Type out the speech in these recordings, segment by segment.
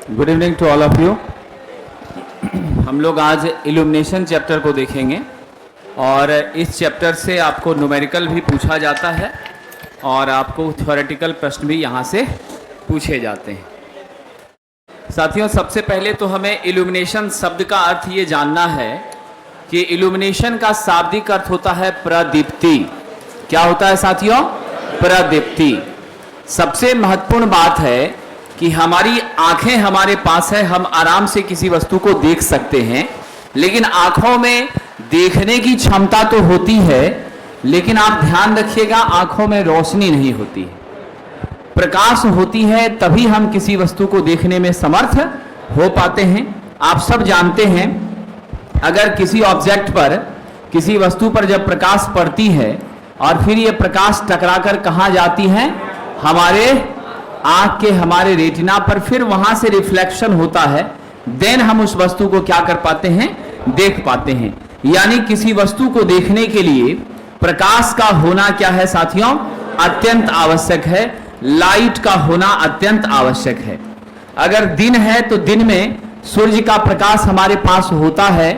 Good evening to all of you. हम लोग आज इल्यूमिनेशन चैप्टर को देखेंगे और इस चैप्टर से आपको न्यूमेरिकल भी पूछा जाता है और आपको थ्योरेटिकल प्रश्न भी यहाँ से पूछे जाते हैं। साथियों, सबसे पहले तो हमें इल्यूमिनेशन शब्द का अर्थ ये जानना है कि इल्यूमिनेशन का शाब्दिक अर्थ होता है प्रदीप्ति। क्या होता है साथियों? प्रदीप्ति। सबसे महत्वपूर्ण बात है कि हमारी आंखें हमारे पास है, हम आराम से किसी वस्तु को देख सकते हैं, लेकिन आंखों में देखने की क्षमता तो होती है, लेकिन आप ध्यान रखिएगा आंखों में रोशनी नहीं होती है। प्रकाश होती है तभी हम किसी वस्तु को देखने में समर्थ हो पाते हैं। आप सब जानते हैं, अगर किसी ऑब्जेक्ट पर, किसी वस्तु पर जब प्रकाश पड़ती है और फिर ये प्रकाश टकराकर कहाँ जाती है? हमारे आंख के, हमारे रेटिना पर, फिर वहां से रिफ्लेक्शन होता है, देन हम उस वस्तु को क्या कर पाते हैं? देख पाते हैं। यानी किसी वस्तु को देखने के लिए प्रकाश का होना क्या है साथियों? अत्यंत आवश्यक है। लाइट का होना अत्यंत आवश्यक है। अगर दिन है तो दिन में सूर्य का प्रकाश हमारे पास होता है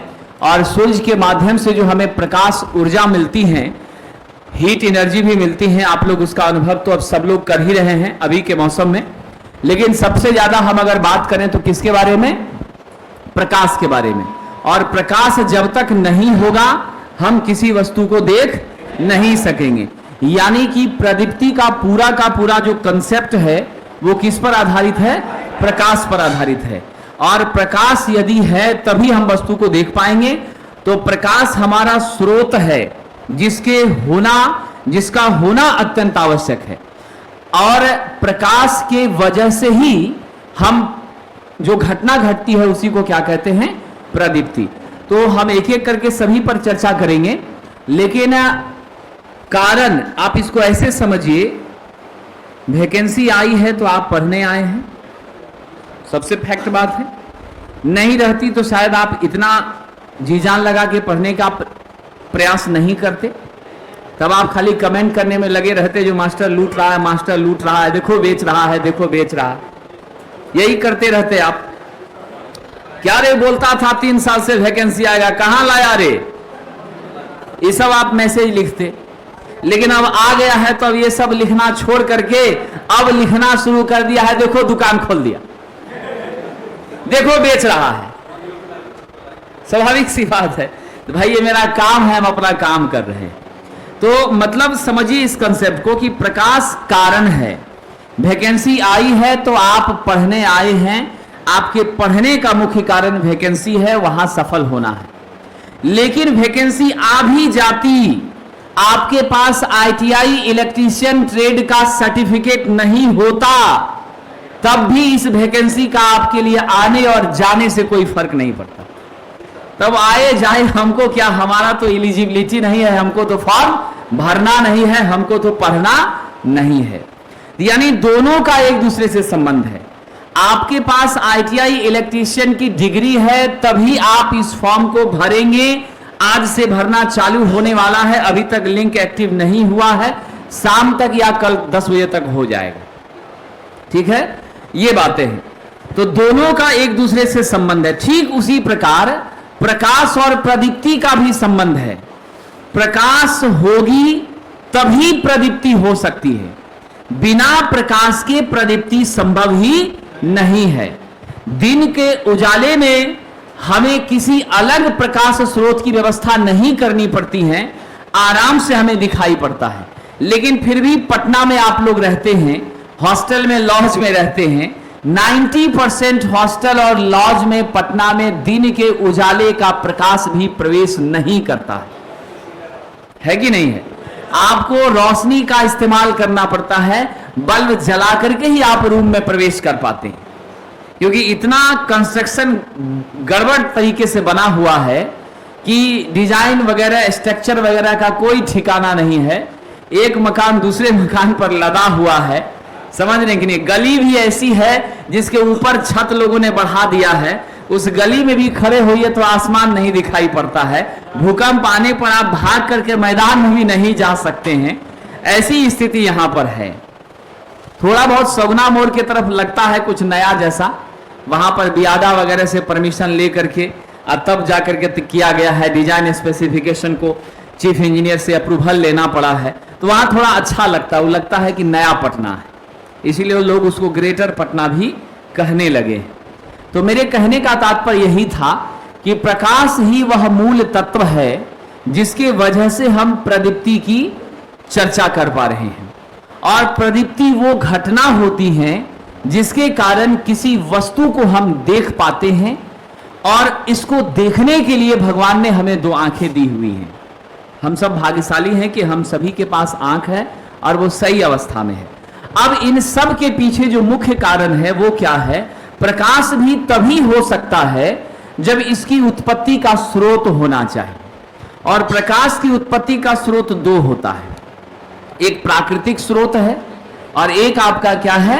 और सूर्य के माध्यम से जो हमें प्रकाश ऊर्जा मिलती है, हीट एनर्जी भी मिलती है। आप लोग उसका अनुभव तो अब सब लोग कर ही रहे हैं अभी के मौसम में। लेकिन सबसे ज्यादा हम अगर बात करें तो किसके बारे में? प्रकाश के बारे में। और प्रकाश जब तक नहीं होगा हम किसी वस्तु को देख नहीं सकेंगे। यानी कि प्रदीप्ति का पूरा जो कंसेप्ट है वो किस पर आधारित है? प्रकाश पर आधारित है। और प्रकाश यदि है तभी हम वस्तु को देख पाएंगे। तो प्रकाश हमारा स्रोत है जिसका होना अत्यंत आवश्यक है। और प्रकाश के वजह से ही हम जो घटना घटती है उसी को क्या कहते हैं? प्रदीप्ति। तो हम एक एक करके सभी पर चर्चा करेंगे, लेकिन कारण आप इसको ऐसे समझिए, वैकेंसी आई है तो आप पढ़ने आए हैं, सबसे फैक्ट बात है। नहीं रहती तो शायद आप इतना जी जान लगा के पढ़ने का प्रयास नहीं करते, तब आप खाली कमेंट करने में लगे रहते, जो मास्टर लूट रहा है, मास्टर लूट रहा है, देखो बेच रहा है, देखो बेच रहा है, यही करते रहते आप। क्या रे बोलता था 3 साल से वैकेंसी आएगा, कहां लाया रे? ये सब आप मैसेज लिखते। लेकिन अब आ गया है तो अब ये सब लिखना छोड़ करके अब लिखना शुरू कर दिया है, देखो दुकान खोल दिया, देखो बेच रहा है। स्वाभाविक सी बात है, तो भाई ये मेरा काम है, हम अपना काम कर रहे हैं। तो मतलब समझिए इस कंसेप्ट को कि प्रकाश कारण है। वैकेंसी आई है तो आप पढ़ने आए हैं, आपके पढ़ने का मुख्य कारण वैकेंसी है, वहां सफल होना है। लेकिन वैकेंसी आ भी जाती, आपके पास ITI इलेक्ट्रीशियन ट्रेड का सर्टिफिकेट नहीं होता, तब भी इस वैकेंसी का आपके लिए आने और जाने से कोई फर्क नहीं पड़ता। तब आए जाए हमको क्या, हमारा तो एलिजिबिलिटी नहीं है, हमको तो फॉर्म भरना नहीं है, हमको तो पढ़ना नहीं है। यानी दोनों का एक दूसरे से संबंध है। आपके पास ITI इलेक्ट्रीशियन की डिग्री है तभी आप इस फॉर्म को भरेंगे। आज से भरना चालू होने वाला है, अभी तक लिंक एक्टिव नहीं हुआ है, शाम तक या कल 10 बजे तक हो जाएगा। ठीक है, ये बातें हैं। तो दोनों का एक दूसरे से संबंध है। ठीक उसी प्रकार प्रकाश और प्रदीप्ति का भी संबंध है। प्रकाश होगी तभी प्रदीप्ति हो सकती है, बिना प्रकाश के प्रदीप्ति संभव ही नहीं है। दिन के उजाले में हमें किसी अलग प्रकाश स्रोत की व्यवस्था नहीं करनी पड़ती है, आराम से हमें दिखाई पड़ता है। लेकिन फिर भी पटना में आप लोग रहते हैं, हॉस्टल में, लॉज में रहते हैं, 90% हॉस्टल और लॉज में पटना में दिन के उजाले का प्रकाश भी प्रवेश नहीं करता है कि नहीं है? आपको रोशनी का इस्तेमाल करना पड़ता है, बल्ब जला करके ही आप रूम में प्रवेश कर पाते हैं, क्योंकि इतना कंस्ट्रक्शन गड़बड़ तरीके से बना हुआ है कि डिजाइन वगैरह, स्ट्रक्चर वगैरह का कोई ठिकाना नहीं है। एक मकान दूसरे मकान पर लदा हुआ है, समझ रहे कि नहीं? गली भी ऐसी है जिसके ऊपर छत लोगों ने बढ़ा दिया है, उस गली में भी खड़े होइए तो आसमान नहीं दिखाई पड़ता है। भूकंप आने पर आप भाग करके मैदान में भी नहीं जा सकते हैं, ऐसी स्थिति यहां पर है। थोड़ा बहुत सगुना मोड़ की तरफ लगता है कुछ नया जैसा, वहां पर बियाडा वगैरह से परमिशन ले करके तब जा करके किया गया है। डिजाइन स्पेसिफिकेशन को चीफ इंजीनियर से अप्रूवल लेना पड़ा है, तो वहां थोड़ा अच्छा लगता है, वो लगता है कि नया पटना है, इसीलिए लोग उसको ग्रेटर पटना भी कहने लगे। तो मेरे कहने का तात्पर्य यही था कि प्रकाश ही वह मूल तत्व है जिसके वजह से हम प्रदीप्ति की चर्चा कर पा रहे हैं। और प्रदीप्ति वो घटना होती है जिसके कारण किसी वस्तु को हम देख पाते हैं, और इसको देखने के लिए भगवान ने हमें दो आंखें दी हुई हैं। हम सब भाग्यशाली हैं कि हम सभी के पास आंख है और वो सही अवस्था में है। अब इन सब के पीछे जो मुख्य कारण है वो क्या है? प्रकाश भी तभी हो सकता है जब इसकी उत्पत्ति का स्रोत होना चाहिए, और प्रकाश की उत्पत्ति का स्रोत दो होता है, एक प्राकृतिक स्रोत है और एक आपका क्या है,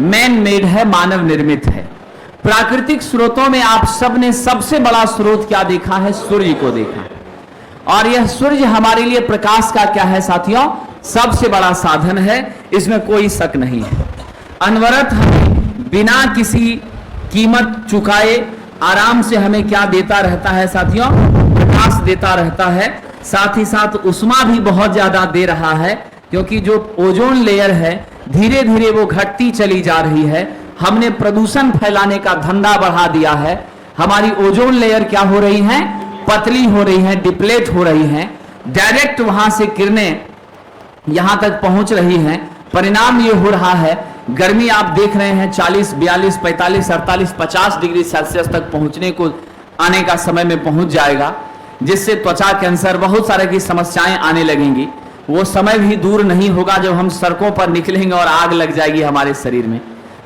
मैन मेड है, मानव निर्मित है। प्राकृतिक स्रोतों में आप सबने सबसे बड़ा स्रोत क्या देखा है? सूर्य को देखा है, और यह सूर्य हमारे लिए प्रकाश का क्या है साथियों? सबसे बड़ा साधन है, इसमें कोई शक नहीं है। अनवरत हमें बिना किसी कीमत चुकाए आराम से हमें क्या देता रहता है साथियों? प्रकाश देता रहता है। साथ ही साथ उष्मा भी बहुत ज्यादा दे रहा है, क्योंकि जो ओजोन लेयर है धीरे धीरे वो घटती चली जा रही है। हमने प्रदूषण फैलाने का धंधा बढ़ा दिया है, हमारी ओजोन लेयर क्या हो रही है? पतली हो रही है, डिप्लेट हो रही है, डायरेक्ट वहां से किरणें यहां तक पहुंच रही हैं। परिणाम ये हो रहा है, गर्मी आप देख रहे हैं 40, 42, 45, 48, 50 डिग्री सेल्सियस तक पहुंचने को आने का समय में पहुंच जाएगा, जिससे त्वचा कैंसर बहुत सारे की समस्याएं आने लगेंगी। वो समय भी दूर नहीं होगा जब हम सड़कों पर निकलेंगे और आग लग जाएगी हमारे शरीर में,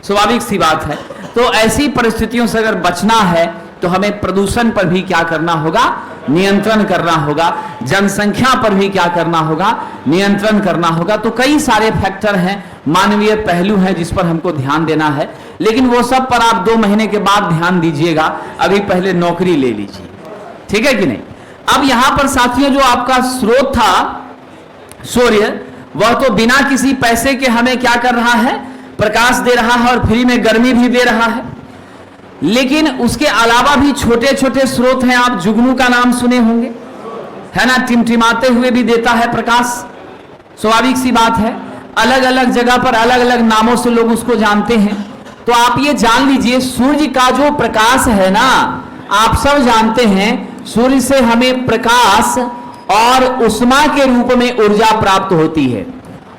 स्वाभाविक सी बात है। तो ऐसी परिस्थितियों से अगर बचना है तो हमें प्रदूषण पर भी क्या करना होगा? नियंत्रण करना होगा। जनसंख्या पर भी क्या करना होगा? नियंत्रण करना होगा। तो कई सारे फैक्टर हैं, मानवीय पहलू हैं जिस पर हमको ध्यान देना है, लेकिन वो सब पर आप 2 महीने के बाद ध्यान दीजिएगा, अभी पहले नौकरी ले लीजिए, ठीक है कि नहीं? अब यहां पर साथियों जो आपका स्रोत था सूर्य, वह तो बिना किसी पैसे के हमें क्या कर रहा है? प्रकाश दे रहा है और फ्री में गर्मी भी दे रहा है। लेकिन उसके अलावा भी छोटे छोटे स्रोत हैं, आप जुगनू का नाम सुने होंगे, है ना? टिमटिमाते हुए भी देता है प्रकाश, स्वाभाविक सी बात है। अलग अलग जगह पर अलग अलग नामों से लोग उसको जानते हैं। तो आप ये जान लीजिए, सूर्य का जो प्रकाश है ना, आप सब जानते हैं सूर्य से हमें प्रकाश और उष्मा के रूप में ऊर्जा प्राप्त होती है।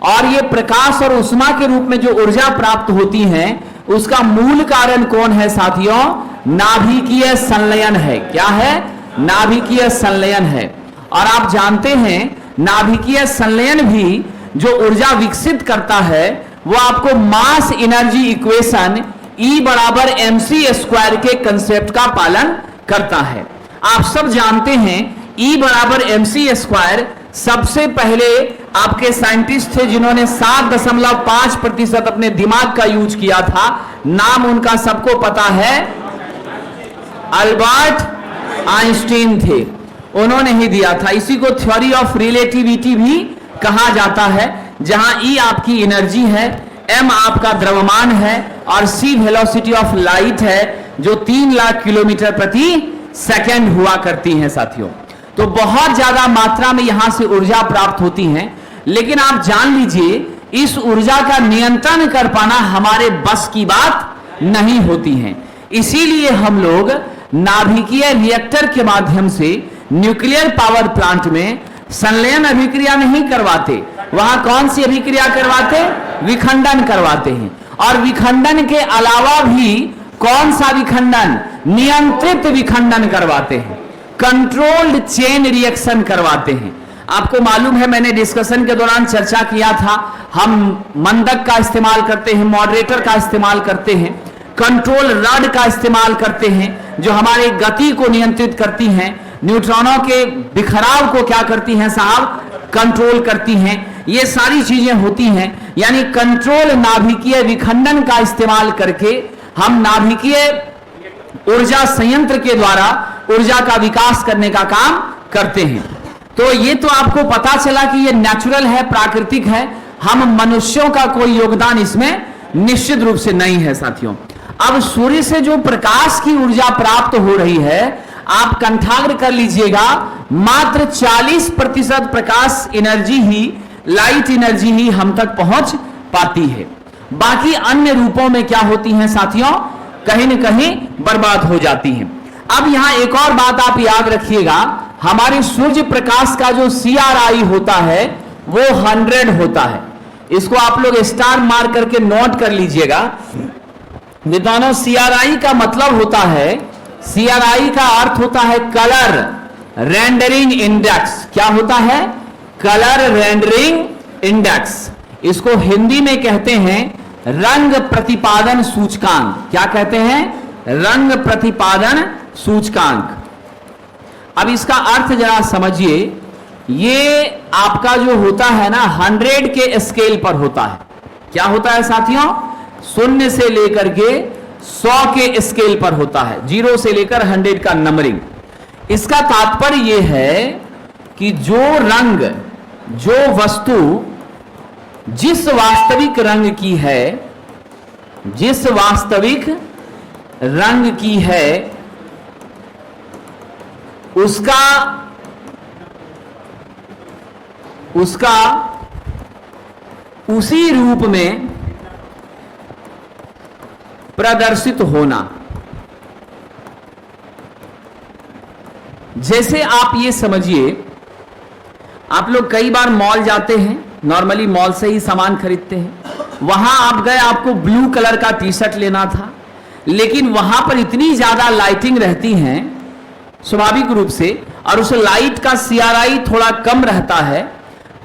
और ये प्रकाश और उष्मा के रूप में जो ऊर्जा प्राप्त होती है, उसका मूल कारण कौन है साथियों? नाभिकीय संलयन है। क्या है? नाभिकीय संलयन है। और आप जानते हैं नाभिकीय संलयन भी जो ऊर्जा विकसित करता है वो आपको मास एनर्जी इक्वेशन E बराबर mc² के कंसेप्ट का पालन करता है। आप सब जानते हैं E बराबर mc²। सबसे पहले आपके साइंटिस्ट थे जिन्होंने 7.5% अपने दिमाग का यूज किया था। नाम उनका सबको पता है, अल्बर्ट आइंस्टीन थे, उन्होंने ही दिया था। इसी को थ्योरी ऑफ रिलेटिविटी भी कहा जाता है, जहां E आपकी एनर्जी है, m आपका द्रव्यमान है और c वेलोसिटी ऑफ लाइट है, जो 3 लाख किलोमीटर प्रति सेकेंड हुआ करती है साथियों। तो बहुत ज्यादा मात्रा में यहां से ऊर्जा प्राप्त होती है। लेकिन आप जान लीजिए, इस ऊर्जा का नियंत्रण कर पाना हमारे बस की बात नहीं होती है। इसीलिए हम लोग नाभिकीय रिएक्टर के माध्यम से न्यूक्लियर पावर प्लांट में संलयन अभिक्रिया नहीं करवाते। वहां कौन सी अभिक्रिया करवाते? विखंडन करवाते हैं। और विखंडन के अलावा भी कौन सा विखंडन? नियंत्रित विखंडन करवाते हैं, कंट्रोल्ड चेन रिएक्शन करवाते हैं। आपको मालूम है, मैंने डिस्कशन के दौरान चर्चा किया था, हम मंदक का इस्तेमाल करते हैं, मॉडरेटर का इस्तेमाल करते हैं, कंट्रोल रॉड का इस्तेमाल करते हैं, जो हमारे गति को नियंत्रित करती हैं, न्यूट्रॉनों के बिखराव को क्या करती हैं साहब? कंट्रोल करती हैं। ये सारी चीजें होती हैं। यानी कंट्रोल नाभिकीय विखंडन का इस्तेमाल करके हम नाभिकीय ऊर्जा संयंत्र के द्वारा ऊर्जा का विकास करने का काम करते हैं। तो ये तो आपको पता चला कि ये नेचुरल है, प्राकृतिक है। हम मनुष्यों का कोई योगदान इसमें निश्चित रूप से नहीं है साथियों। अब सूर्य से जो प्रकाश की ऊर्जा प्राप्त हो रही है, आप कंठाग्र कर लीजिएगा, मात्र 40% प्रकाश एनर्जी ही, लाइट एनर्जी ही हम तक पहुंच पाती है। बाकी अन्य रूपों में क्या होती हैं साथियों, कहीं न कहीं बर्बाद हो जाती हैं। अब यहां एक और बात आप याद रखिएगा, हमारे सूर्य प्रकाश का जो CRI होता है वो 100 होता है। इसको आप लोग स्टार मार करके नोट कर लीजिएगा। विद्वानों, CRI का मतलब होता है, CRI का अर्थ होता है कलर रेंडरिंग इंडेक्स। क्या होता है? Colour rendering index. इसको हिंदी में कहते हैं रंग प्रतिपादन सूचकांक। क्या कहते हैं? रंग प्रतिपादन सूचकांक। अब इसका अर्थ जरा समझिए, ये आपका जो होता है ना 100 के स्केल पर होता है। क्या होता है साथियों? 0 से लेकर के 100 के स्केल पर होता है, 0 से लेकर 100 का नंबरिंग। इसका तात्पर्य यह है कि जो रंग, जो वस्तु जिस वास्तविक रंग की है, जिस वास्तविक रंग की है, उसका उसी रूप में प्रदर्शित होना। जैसे आप ये समझिए, आप लोग कई बार मॉल जाते हैं, नॉर्मली मॉल से ही सामान खरीदते हैं। वहां आप गए, आपको ब्लू कलर का टी शर्ट लेना था, लेकिन वहां पर इतनी ज्यादा लाइटिंग रहती है स्वाभाविक रूप से, और उस लाइट का CRI थोड़ा कम रहता है।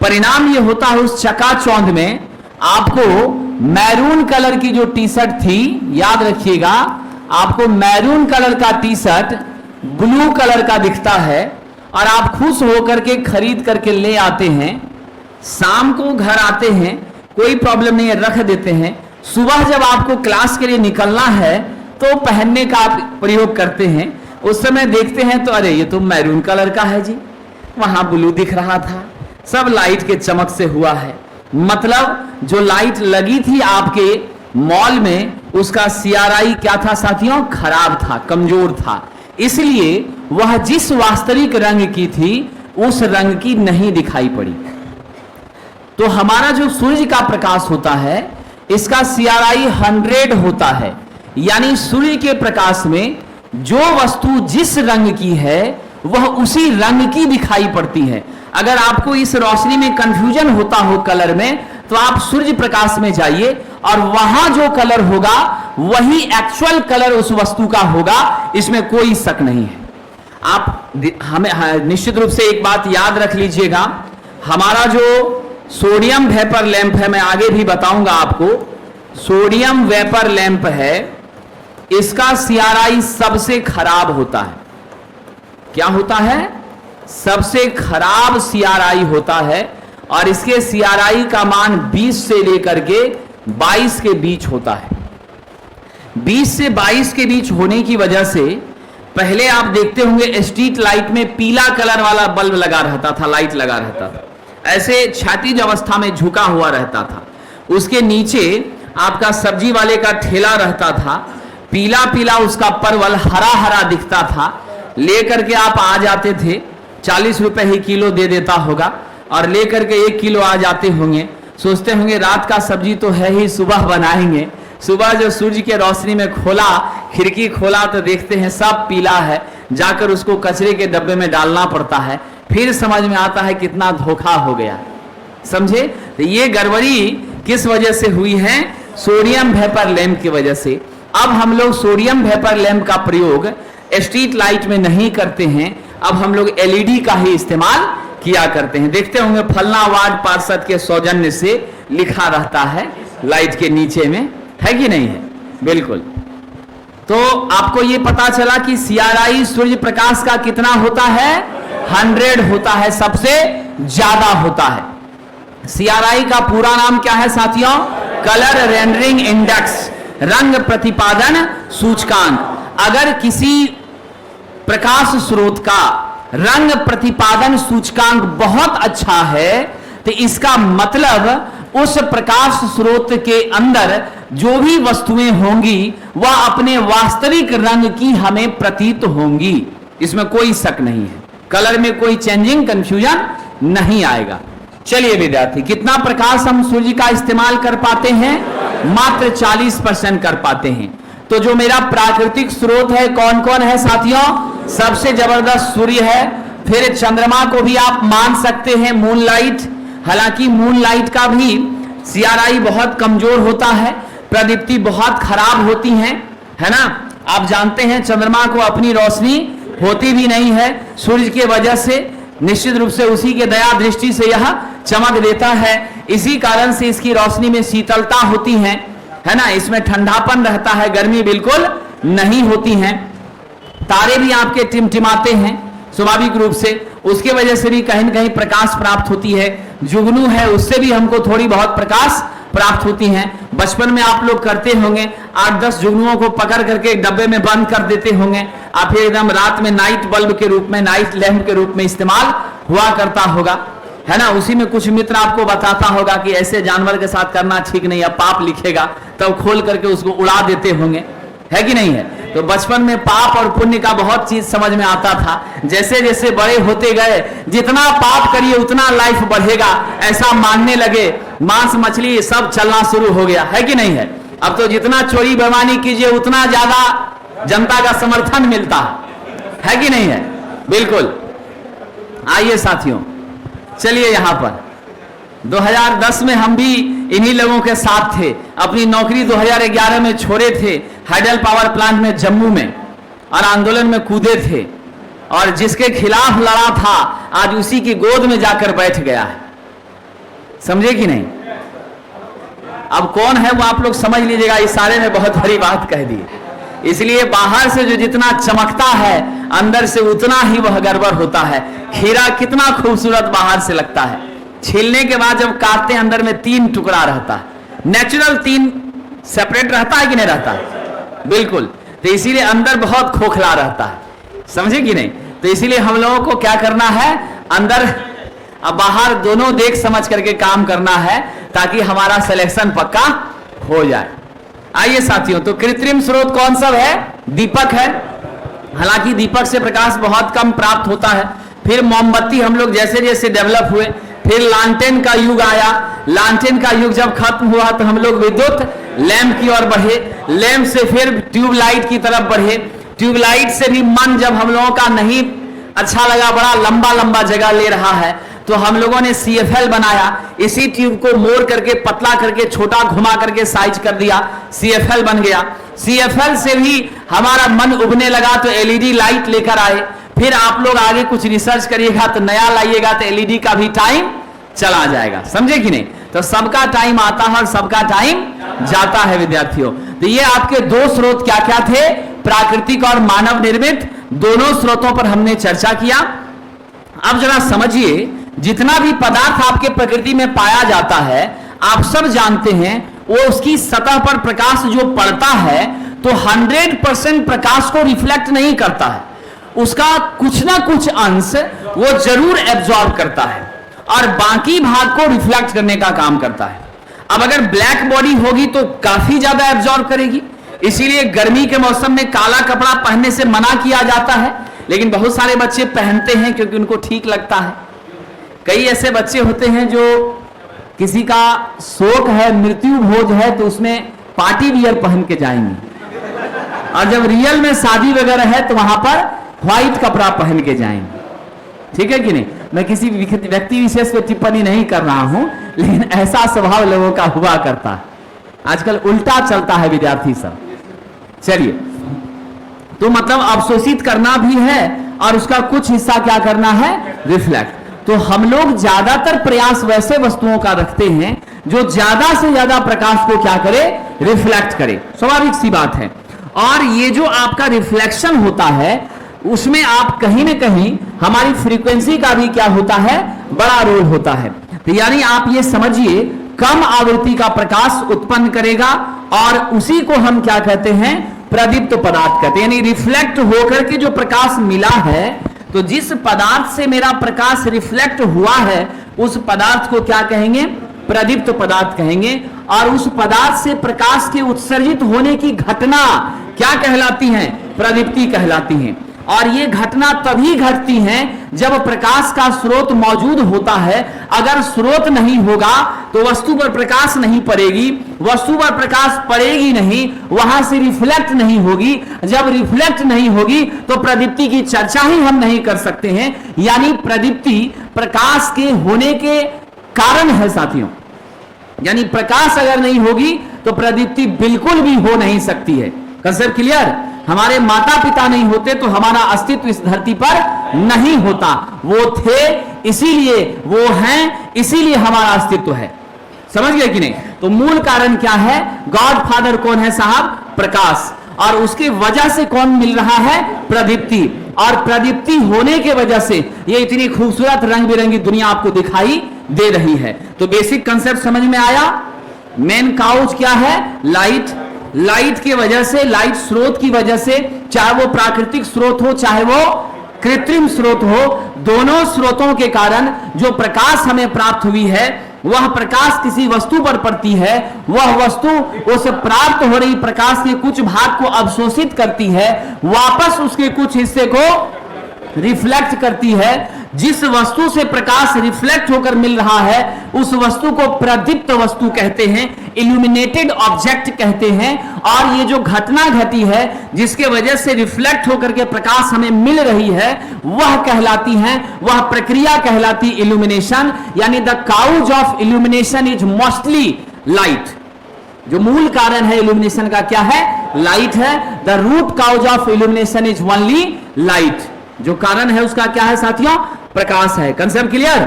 परिणाम यह होता है उस चकाचौंध में आपको मैरून कलर की जो टी शर्ट थी, याद रखिएगा, आपको मैरून कलर का टी शर्ट ब्लू कलर का दिखता है, और आप खुश होकर के खरीद करके ले आते हैं। शाम को घर आते हैं, कोई प्रॉब्लम नहीं है, रख देते हैं। सुबह जब आपको क्लास के लिए निकलना है तो पहनने का आप प्रयोग करते हैं। उस समय देखते हैं तो अरे ये तो मैरून कलर का है जी, वहां ब्लू दिख रहा था, सब लाइट के चमक से हुआ है। मतलब जो लाइट लगी थी आपके मॉल में, उसका CRI क्या था साथियों? खराब था, कमजोर था। इसलिए वह जिस वास्तविक रंग की थी उस रंग की नहीं दिखाई पड़ी। तो हमारा जो सूर्य का प्रकाश होता है, इसका CRI 100 होता है। यानी सूर्य के प्रकाश में जो वस्तु जिस रंग की है वह उसी रंग की दिखाई पड़ती है। अगर आपको इस रोशनी में कंफ्यूजन होता हो कलर में, तो आप सूर्य प्रकाश में जाइए और वहां जो कलर होगा वही एक्चुअल कलर उस वस्तु का होगा, इसमें कोई शक नहीं है। आप हमें निश्चित रूप से एक बात याद रख लीजिएगा, हमारा जो सोडियम वेपर लैंप है, मैं आगे भी बताऊंगा आपको, सोडियम वेपर लैंप है, इसका CRI सबसे खराब होता है। क्या होता है? सबसे खराब CRI होता है, और इसके CRI का मान 20 से लेकर के 22 के बीच होता है। 20 से 22 के बीच होने की वजह से पहले आप देखते होंगे स्ट्रीट लाइट में पीला कलर वाला बल्ब लगा रहता था, लाइट लगा रहता था, ऐसे क्षैतिज अवस्था में झुका हुआ रहता था। उसके नीचे आपका सब्जी वाले का ठेला रहता था, पीला पीला उसका परवल हरा हरा दिखता था, लेकर के आप आ जाते थे, 40 रुपए ही किलो दे देता होगा, और लेकर के 1 किलो आ जाते होंगे। सोचते होंगे रात का सब्जी तो है ही, सुबह बनाएंगे। सुबह जो सूर्य के रोशनी में खोला, खिड़की खोला तो देखते हैं सब पीला है, जाकर उसको कचरे के डब्बे में डालना पड़ता है। फिर समझ में आता है कितना धोखा हो गया। समझे? तो ये गड़बड़ी किस वजह से हुई है? सोडियम वेपर लैंप की वजह से। अब हम लोग सोडियम वेपर लैंप का प्रयोग स्ट्रीट लाइट में नहीं करते हैं, अब हम लोग LED का ही इस्तेमाल किया करते हैं। देखते होंगे फलना वार्ड पार्षद के सौजन्य से लिखा रहता है लाइट के नीचे में, है कि नहीं है? बिल्कुल। तो आपको ये पता चला कि CRI सूर्य प्रकाश का कितना होता है? 100 होता है, सबसे ज्यादा होता है। CRI का पूरा नाम क्या है साथियों? कलर रेंडरिंग इंडेक्स, रंग प्रतिपादन सूचकांक। अगर किसी प्रकाश स्रोत का रंग प्रतिपादन सूचकांक बहुत अच्छा है, तो इसका मतलब उस प्रकाश स्रोत के अंदर जो भी वस्तुएं होंगी वह अपने वास्तविक रंग की हमें प्रतीत होंगी, इसमें कोई शक नहीं है। कलर में कोई चेंजिंग कंफ्यूजन नहीं आएगा। चलिए विद्यार्थी, कितना प्रकाश हम सूर्य का इस्तेमाल कर पाते हैं? मात्र 40% कर पाते हैं। तो जो मेरा प्राकृतिक स्रोत है कौन कौन है साथियों? सबसे जबरदस्त सूर्य है, फिर चंद्रमा को भी आप मान सकते हैं मूनलाइट। हालांकि मूनलाइट का भी CRI बहुत कमजोर होता है, प्रदीप्ति बहुत खराब होती है ना। आप जानते हैं चंद्रमा को अपनी रोशनी होती भी नहीं है सूर्य के वजह से, निश्चित रूप से उसी के दया दृष्टि से यह चमक देता है। इसी कारण से इसकी रोशनी में शीतलता होती है ना, इसमें ठंडापन रहता है, गर्मी बिल्कुल नहीं होती है। तारे भी आपके टिमटिमाते हैं स्वाभाविक रूप से, उसके वजह से भी कहीं न कहीं प्रकाश प्राप्त होती है। जुगनू है, उससे भी हमको थोड़ी बहुत प्रकाश प्राप्त होती हैं। बचपन में आप लोग करते होंगे, 8-10 जुगनुओं को पकड़ करके एक डब्बे में बंद कर देते होंगे, आप फिर एकदम रात में नाइट बल्ब के रूप में, नाइट लैंप के रूप में इस्तेमाल हुआ करता होगा, है ना। उसी में कुछ मित्र आपको बताता होगा कि ऐसे जानवर के साथ करना ठीक नहीं है, पाप लिखेगा, तब खोल करके उसको उड़ा देते होंगे, है कि नहीं है। तो बचपन में पाप और पुण्य का बहुत चीज समझ में आता था। जैसे जैसे बड़े होते गए, जितना पाप करिए उतना लाइफ बढ़ेगा, ऐसा मानने लगे, मांस मछली सब चलना शुरू हो गया, है कि नहीं है। अब तो जितना चोरी बेईमानी कीजिए उतना ज्यादा जनता का समर्थन मिलता है कि नहीं है। बिल्कुल। आइए साथियों, चलिए यहां पर 2010 में हम भी इन्हीं लोगों के साथ थे। अपनी नौकरी 2011 में छोड़े थे, हाइडल पावर प्लांट में जम्मू में, और आंदोलन में कूदे थे, और जिसके खिलाफ लड़ा था आज उसी की गोद में जाकर बैठ गया है। समझे कि नहीं? अब कौन है वो आप लोग समझ लीजिएगा, इशारे में बहुत बड़ी बात कह दी। इसलिए बाहर से जो जितना चमकता है अंदर से उतना ही वह गड़बड़ होता है। खीरा कितना खूबसूरत बाहर से लगता है, छीलने के बाद जब काटते हैं अंदर में 3 टुकड़ा रहता है। नेचुरल 3 सेपरेट रहता है कि नहीं रहता है? बिल्कुल। तो इसीलिए अंदर बहुत खोखला रहता है, समझे कि नहीं। तो इसीलिए हम लोगों को क्या करना है, अंदर अब बाहर दोनों देख समझ करके काम करना है, ताकि हमारा सिलेक्शन पक्का हो जाए। आइए साथियों, तो कृत्रिम स्रोत कौन सा है? दीपक है। हालांकि दीपक से प्रकाश बहुत कम प्राप्त होता है। फिर मोमबत्ती, हम लोग जैसे जैसे डेवलप हुए, फिर लालटेन का युग आया। लालटेन का युग जब खत्म हुआ तो हम लोग विद्युत लैंप की ओर बढ़े, लैंप से फिर ट्यूबलाइट की तरफ बढ़े। ट्यूबलाइट से भी मन जब हम लोगों का नहीं अच्छा लगा, बड़ा लंबा लंबा जगह ले रहा है, तो हम लोगों ने CFL बनाया। इसी ट्यूब को मोड़ करके, पतला करके, छोटा घुमा करके साइज कर दिया, CFL बन गया। CFL से भी हमारा मन उबने लगा तो LED लाइट लेकर आए। फिर आप लोग आगे कुछ रिसर्च करिएगा तो नया लाइएगा तो LED का भी टाइम चला जाएगा, समझे कि नहीं। तो सबका टाइम आता है और सबका टाइम जाता है विद्यार्थियों। तो ये आपके 2 स्रोत क्या क्या थे? प्राकृतिक और मानव निर्मित, दोनों स्रोतों पर हमने चर्चा किया। अब जरा समझिए, जितना भी पदार्थ आपके प्रकृति में पाया जाता है, आप सब जानते हैं, वो उसकी सतह पर प्रकाश जो पड़ता है तो 100% प्रकाश को रिफ्लेक्ट नहीं करता है, उसका कुछ ना कुछ अंश वो जरूर एब्जॉर्ब करता है और बाकी भाग को रिफ्लेक्ट करने का काम करता है। अब अगर ब्लैक बॉडी होगी तो काफी ज्यादा एब्जॉर्ब करेगी, इसीलिए गर्मी के मौसम में काला कपड़ा पहनने से मना किया जाता है, लेकिन बहुत सारे बच्चे पहनते हैं क्योंकि उनको ठीक लगता है। कई ऐसे बच्चे होते हैं जो किसी का शोक है, मृत्यु भोज है, तो उसमें पार्टी वियर पहन के जाएंगे, और जब रियल में शादी वगैरह है तो वहां पर व्हाइट कपड़ा पहन के जाएंगे। ठीक है कि नहीं? मैं किसी व्यक्ति विशेष पे टिप्पणी नहीं कर रहा हूं, लेकिन ऐसा स्वभाव लोगों का हुआ करता है। आजकल उल्टा चलता है विद्यार्थी सब। चलिए, तो मतलब अवशोषित करना भी है और उसका कुछ हिस्सा क्या करना है? रिफ्लेक्ट। तो हम लोग ज्यादातर प्रयास वैसे वस्तुओं का रखते हैं जो ज्यादा से ज्यादा प्रकाश को क्या करे? रिफ्लेक्ट करे। स्वाभाविक सी बात है। और ये जो आपका रिफ्लेक्शन होता है उसमें आप कहीं ना कहीं हमारी फ्रीक्वेंसी का भी क्या होता है? बड़ा रोल होता है। तो यानी आप ये समझिए, कम आवृत्ति का प्रकाश उत्पन्न करेगा और उसी को हम क्या कहते हैं? प्रदीप्त पदार्थ कहते हैं। यानी रिफ्लेक्ट होकर के जो प्रकाश मिला है, तो जिस पदार्थ से मेरा प्रकाश रिफ्लेक्ट हुआ है उस पदार्थ को क्या कहेंगे? प्रदीप्त पदार्थ कहेंगे। और उस पदार्थ से प्रकाश के उत्सर्जित होने की घटना क्या कहलाती है? प्रदीप्ति कहलाती है। और ये घटना तभी घटती है जब प्रकाश का स्रोत मौजूद होता है। अगर स्रोत नहीं होगा तो वस्तु पर प्रकाश नहीं पड़ेगी, वस्तु पर प्रकाश पड़ेगी नहीं, वहां से रिफ्लेक्ट नहीं होगी। जब रिफ्लेक्ट नहीं होगी तो प्रदीप्ति की चर्चा ही हम नहीं कर सकते हैं। यानी प्रदीप्ति प्रकाश के होने के कारण है साथियों। यानी प्रकाश अगर नहीं होगी तो प्रदीप्ति बिल्कुल भी हो नहीं सकती है। Concept clear? हमारे माता पिता नहीं होते तो हमारा अस्तित्व इस धरती पर नहीं होता। वो थे इसीलिए, वो हैं इसीलिए हमारा अस्तित्व है। समझ गए कि नहीं? तो मूल कारण क्या है? गॉड फादर कौन है साहब? प्रकाश। और उसकी वजह से कौन मिल रहा है? प्रदीप्ति। और प्रदीप्ति होने के वजह से ये इतनी खूबसूरत रंग बिरंगी दुनिया आपको दिखाई दे रही है। तो बेसिक कंसेप्ट समझ में आया? मेन काउज क्या है? लाइट। लाइट की वजह से, लाइट स्रोत की वजह से, चाहे वो प्राकृतिक स्रोत हो चाहे वो कृत्रिम स्रोत हो, दोनों स्रोतों के कारण जो प्रकाश हमें प्राप्त हुई है, वह प्रकाश किसी वस्तु पर पड़ती है, वह वस्तु उस प्राप्त हो रही प्रकाश के कुछ भाग को अवशोषित करती है, वापस उसके कुछ हिस्से को रिफ्लेक्ट करती है। जिस वस्तु से प्रकाश रिफ्लेक्ट होकर मिल रहा है उस वस्तु को प्रदीप्त वस्तु कहते हैं, इल्यूमिनेटेड ऑब्जेक्ट कहते हैं। और ये जो घटना घटी है जिसके वजह से रिफ्लेक्ट होकर के प्रकाश हमें मिल रही है वह कहलाती है, वह प्रक्रिया कहलाती इल्यूमिनेशन। यानी the cause of illumination is mostly light. जो मूल कारण है इल्यूमिनेशन का क्या है? लाइट है। The root cause of illumination is only light. जो कारण है उसका क्या है साथियों? प्रकाश है। Concept clear?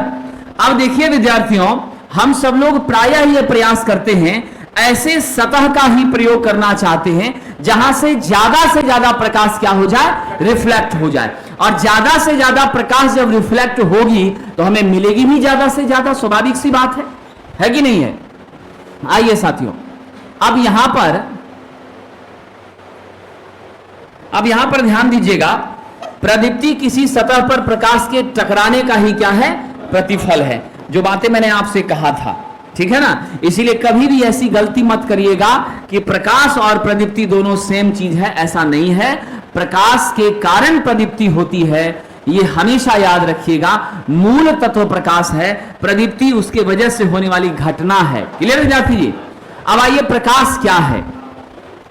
अब देखिए विद्यार्थियों, हम सब लोग प्रायः ये प्रयास करते हैं, ऐसे सतह का ही प्रयोग करना चाहते हैं जहां से ज्यादा प्रकाश क्या हो जाए? रिफ्लेक्ट हो जाए। और ज्यादा से ज्यादा प्रकाश जब रिफ्लेक्ट होगी तो हमें मिलेगी भी ज्यादा से ज्यादा। स्वाभाविक सी बात है कि नहीं है? आइए साथियों, अब यहां पर ध्यान दीजिएगा। प्रदीप्ति किसी सतह पर प्रकाश के टकराने का ही क्या है? प्रतिफल है। जो बातें मैंने आपसे कहा था, ठीक है ना? इसीलिए कभी भी ऐसी गलती मत करिएगा कि प्रकाश और प्रदीप्ति दोनों सेम चीज है। ऐसा नहीं है। प्रकाश के कारण प्रदीप्ति होती है, ये हमेशा याद रखिएगा। मूल तत्व प्रकाश है, प्रदीप्ति उसके वजह से होने वाली घटना है। क्लियर विद्यार्थी जी? अब आइए, प्रकाश क्या है?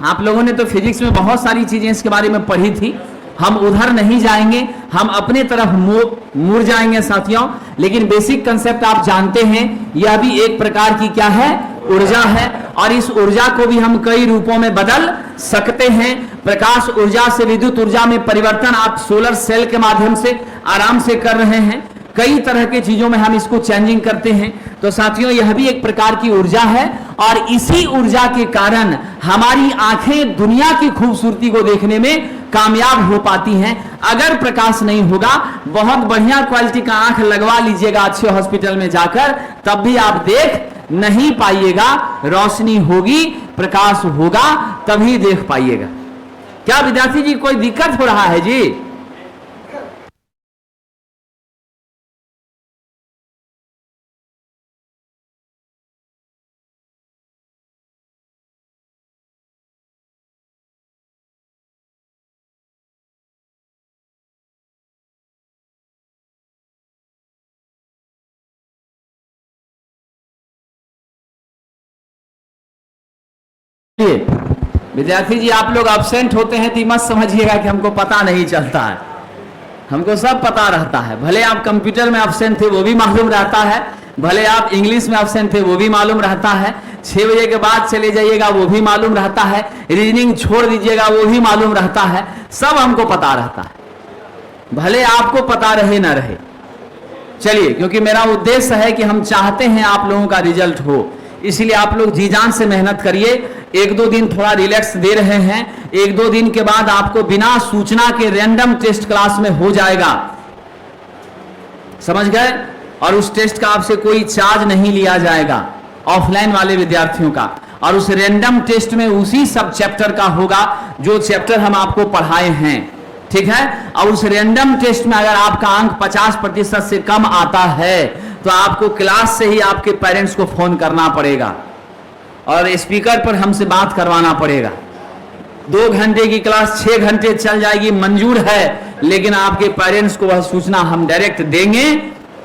आप लोगों ने तो फिजिक्स में बहुत सारी चीजें इसके बारे में पढ़ी थी, हम उधर नहीं जाएंगे, हम अपने तरफ मुड़ जाएंगे साथियों। लेकिन बेसिक कंसेप्ट आप जानते हैं, यह भी एक प्रकार की क्या है? ऊर्जा है। और इस ऊर्जा को भी हम कई रूपों में बदल सकते हैं। प्रकाश ऊर्जा से विद्युत ऊर्जा में परिवर्तन आप सोलर सेल के माध्यम से आराम से कर रहे हैं। कई तरह की चीजों में हम इसको चेंजिंग करते हैं। तो साथियों, यह भी एक प्रकार की ऊर्जा है। और इसी ऊर्जा के कारण हमारी आंखें दुनिया की खूबसूरती को देखने में कामयाब हो पाती हैं। अगर प्रकाश नहीं होगा, बहुत बढ़िया क्वालिटी का आंख लगवा लीजिएगा अच्छे हॉस्पिटल में जाकर, तब भी आप देख नहीं पाइएगा। रोशनी होगी, प्रकाश होगा, तभी देख पाइएगा। क्या विद्यार्थी जी कोई दिक्कत हो रहा है जी? विद्यार्थी जी, आप लोग एब्सेंट होते हैं तो मत समझिएगा कि हमको पता नहीं चलता है। हमको सब पता रहता है। भले आप कंप्यूटर में एब्सेंट थे वो भी मालूम रहता है, भले आप इंग्लिश में एब्सेंट थे वो भी मालूम रहता है, 6 बजे के बाद चले जाइएगा वो भी मालूम रहता है, रीजनिंग छोड़ दीजिएगा वो भी मालूम रहता है। सब हमको पता रहता है, भले आपको पता रहे ना रहे। चलिए, क्योंकि मेरा उद्देश्य है कि हम चाहते हैं आप लोगों का रिजल्ट हो, इसलिए आप लोग जी जान से मेहनत करिए। 1-2 दिन थोड़ा रिलैक्स दे रहे हैं, 1-2 दिन के बाद आपको बिना सूचना के रैंडम टेस्ट क्लास में हो जाएगा। समझ गए? और उस टेस्ट का आपसे कोई चार्ज नहीं लिया जाएगा, ऑफलाइन वाले विद्यार्थियों का। और उस रैंडम टेस्ट में उसी सब चैप्टर का होगा जो चैप्टर हम आपको पढ़ाए हैं, ठीक है? और उस रैंडम टेस्ट में अगर आपका अंक 50% से कम आता है तो आपको क्लास से ही आपके पेरेंट्स को फोन करना पड़ेगा और स्पीकर पर हमसे बात करवाना पड़ेगा। 2 घंटे की क्लास 6 घंटे चल जाएगी, मंजूर है, लेकिन आपके पेरेंट्स को वह सूचना हम डायरेक्ट देंगे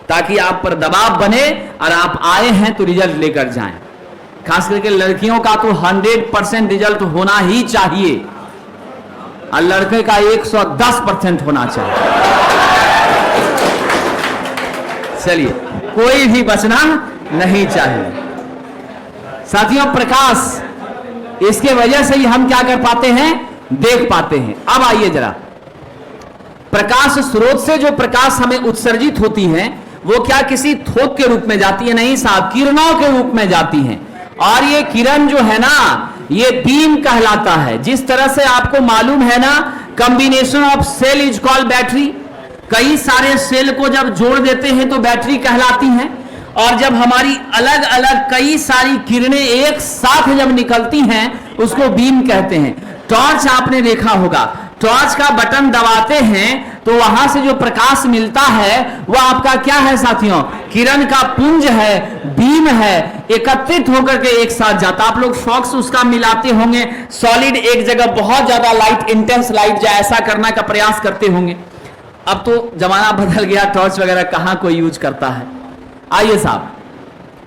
ताकि आप पर दबाव बने और आप आए हैं तो रिजल्ट लेकर जाएं। खास करके लड़कियों का तो 100% रिजल्ट होना ही चाहिए और लड़के का 110% होना चाहिए। चलिए, कोई भी बचना नहीं चाहिए। साथियों, प्रकाश, इसके वजह से ही हम क्या कर पाते हैं, देख पाते हैं। अब आइए जरा, प्रकाश स्रोत से जो प्रकाश हमें उत्सर्जित होती है वो क्या किसी थोक के रूप में जाती है? नहीं साहब, किरणों के रूप में जाती हैं। और ये किरण जो है ना, ये बीम कहलाता है। जिस तरह से आपको मालूम है ना, combination of cell is called battery. कई सारे सेल को जब जोड़ देते हैं तो बैटरी कहलाती हैं। और जब हमारी अलग अलग कई सारी किरणें एक साथ जब निकलती हैं उसको बीम कहते हैं। टॉर्च आपने देखा होगा, टॉर्च का बटन दबाते हैं तो वहां से जो प्रकाश मिलता है वह आपका क्या है साथियों? किरण का पुंज है, बीम है, एकत्रित होकर के एक साथ जाता। आप लोग फॉक्स उसका मिलाते होंगे, सॉलिड एक जगह बहुत ज्यादा लाइट, इंटेंस लाइट जो ऐसा करने का प्रयास करते होंगे। अब तो जमाना बदल गया, टॉर्च वगैरह कहां कोई यूज करता है। आइए साहब,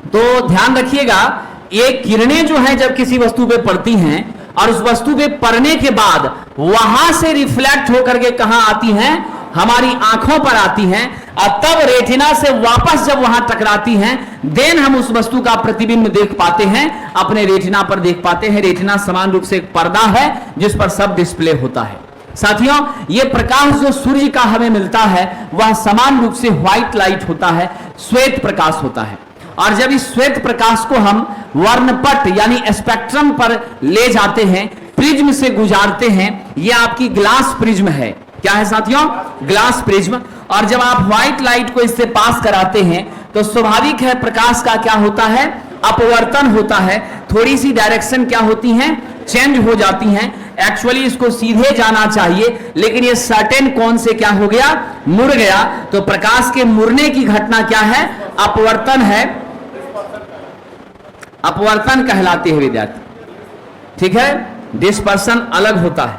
तो ध्यान रखिएगा, ये किरणें जो है जब किसी वस्तु पे पड़ती हैं और उस वस्तु पे पड़ने के बाद वहां से रिफ्लेक्ट होकर के कहां आती हैं? हमारी आंखों पर आती हैं और तब रेटिना से वापस जब वहां टकराती हैं देन हम उस वस्तु का प्रतिबिंब देख पाते हैं, अपने रेटिना पर देख पाते हैं। रेटिना समान रूप से एक पर्दा है जिस पर सब डिस्प्ले होता है। साथियों, ये प्रकाश जो सूर्य का हमें मिलता है वह समान रूप से व्हाइट लाइट होता है, श्वेत प्रकाश होता है। और जब इस श्वेत प्रकाश को हम वर्णपट यानी स्पेक्ट्रम पर ले जाते हैं, प्रिज्म से गुजारते हैं, यह आपकी ग्लास प्रिज्म है। क्या है साथियों? Glass prism. और जब आप व्हाइट लाइट को इससे पास कराते हैं तो स्वाभाविक है प्रकाश का क्या होता है? अपवर्तन होता है। थोड़ी सी डायरेक्शन क्या होती है? चेंज हो जाती हैं। एक्चुअली इसको सीधे जाना चाहिए, लेकिन ये सर्टेन कोण से क्या हो गया? मुड़ गया। तो प्रकाश के मुड़ने की घटना क्या है? अपवर्तन है, अपवर्तन कहलाती है विद्यार्थी। ठीक है, डिस्पर्सन अलग होता है।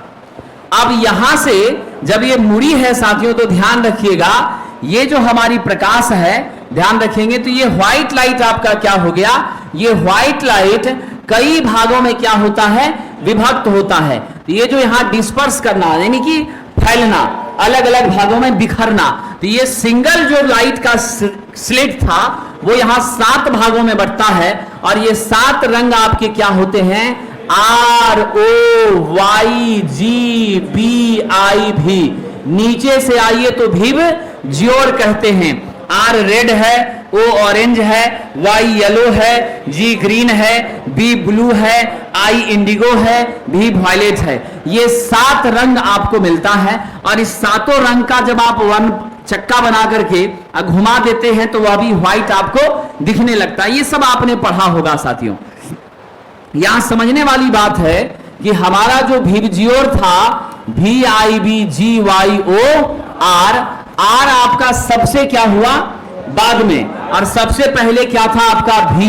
अब यहां से जब ये मुड़ी है साथियों, तो ध्यान रखिएगा, ये जो हमारी प्रकाश है, ध्यान रखेंगे तो ये व्हाइट लाइट आपका क्या हो गया? ये व्हाइट लाइट कई भागों में क्या होता है? विभक्त होता है। ये जो यहां डिस्पर्स करना यानी कि फैलना, अलग अलग भागों में बिखरना, तो ये सिंगल जो लाइट का स्लिट था वो यहां 7 भागों में बंटता है। और ये 7 रंग आपके क्या होते हैं? ROYGBIV। नीचे से आइए तो भिव ज्योर कहते हैं। R रेड है, O ऑरेंज है, Y येलो है, G ग्रीन है, B ब्लू है, I इंडिगो है, V वायलेट है। ये 7 रंग आपको मिलता है। और इस 7 रंग का जब आप वन चक्का बना करके घुमा देते हैं तो वह भी व्हाइट आपको दिखने लगता है। ये सब आपने पढ़ा होगा साथियों। यहां समझने वाली बात है कि हमारा जो भिवजियोर था VIVGYOR, R आपका सबसे क्या हुआ? बाद में। और सबसे पहले क्या था आपका? V।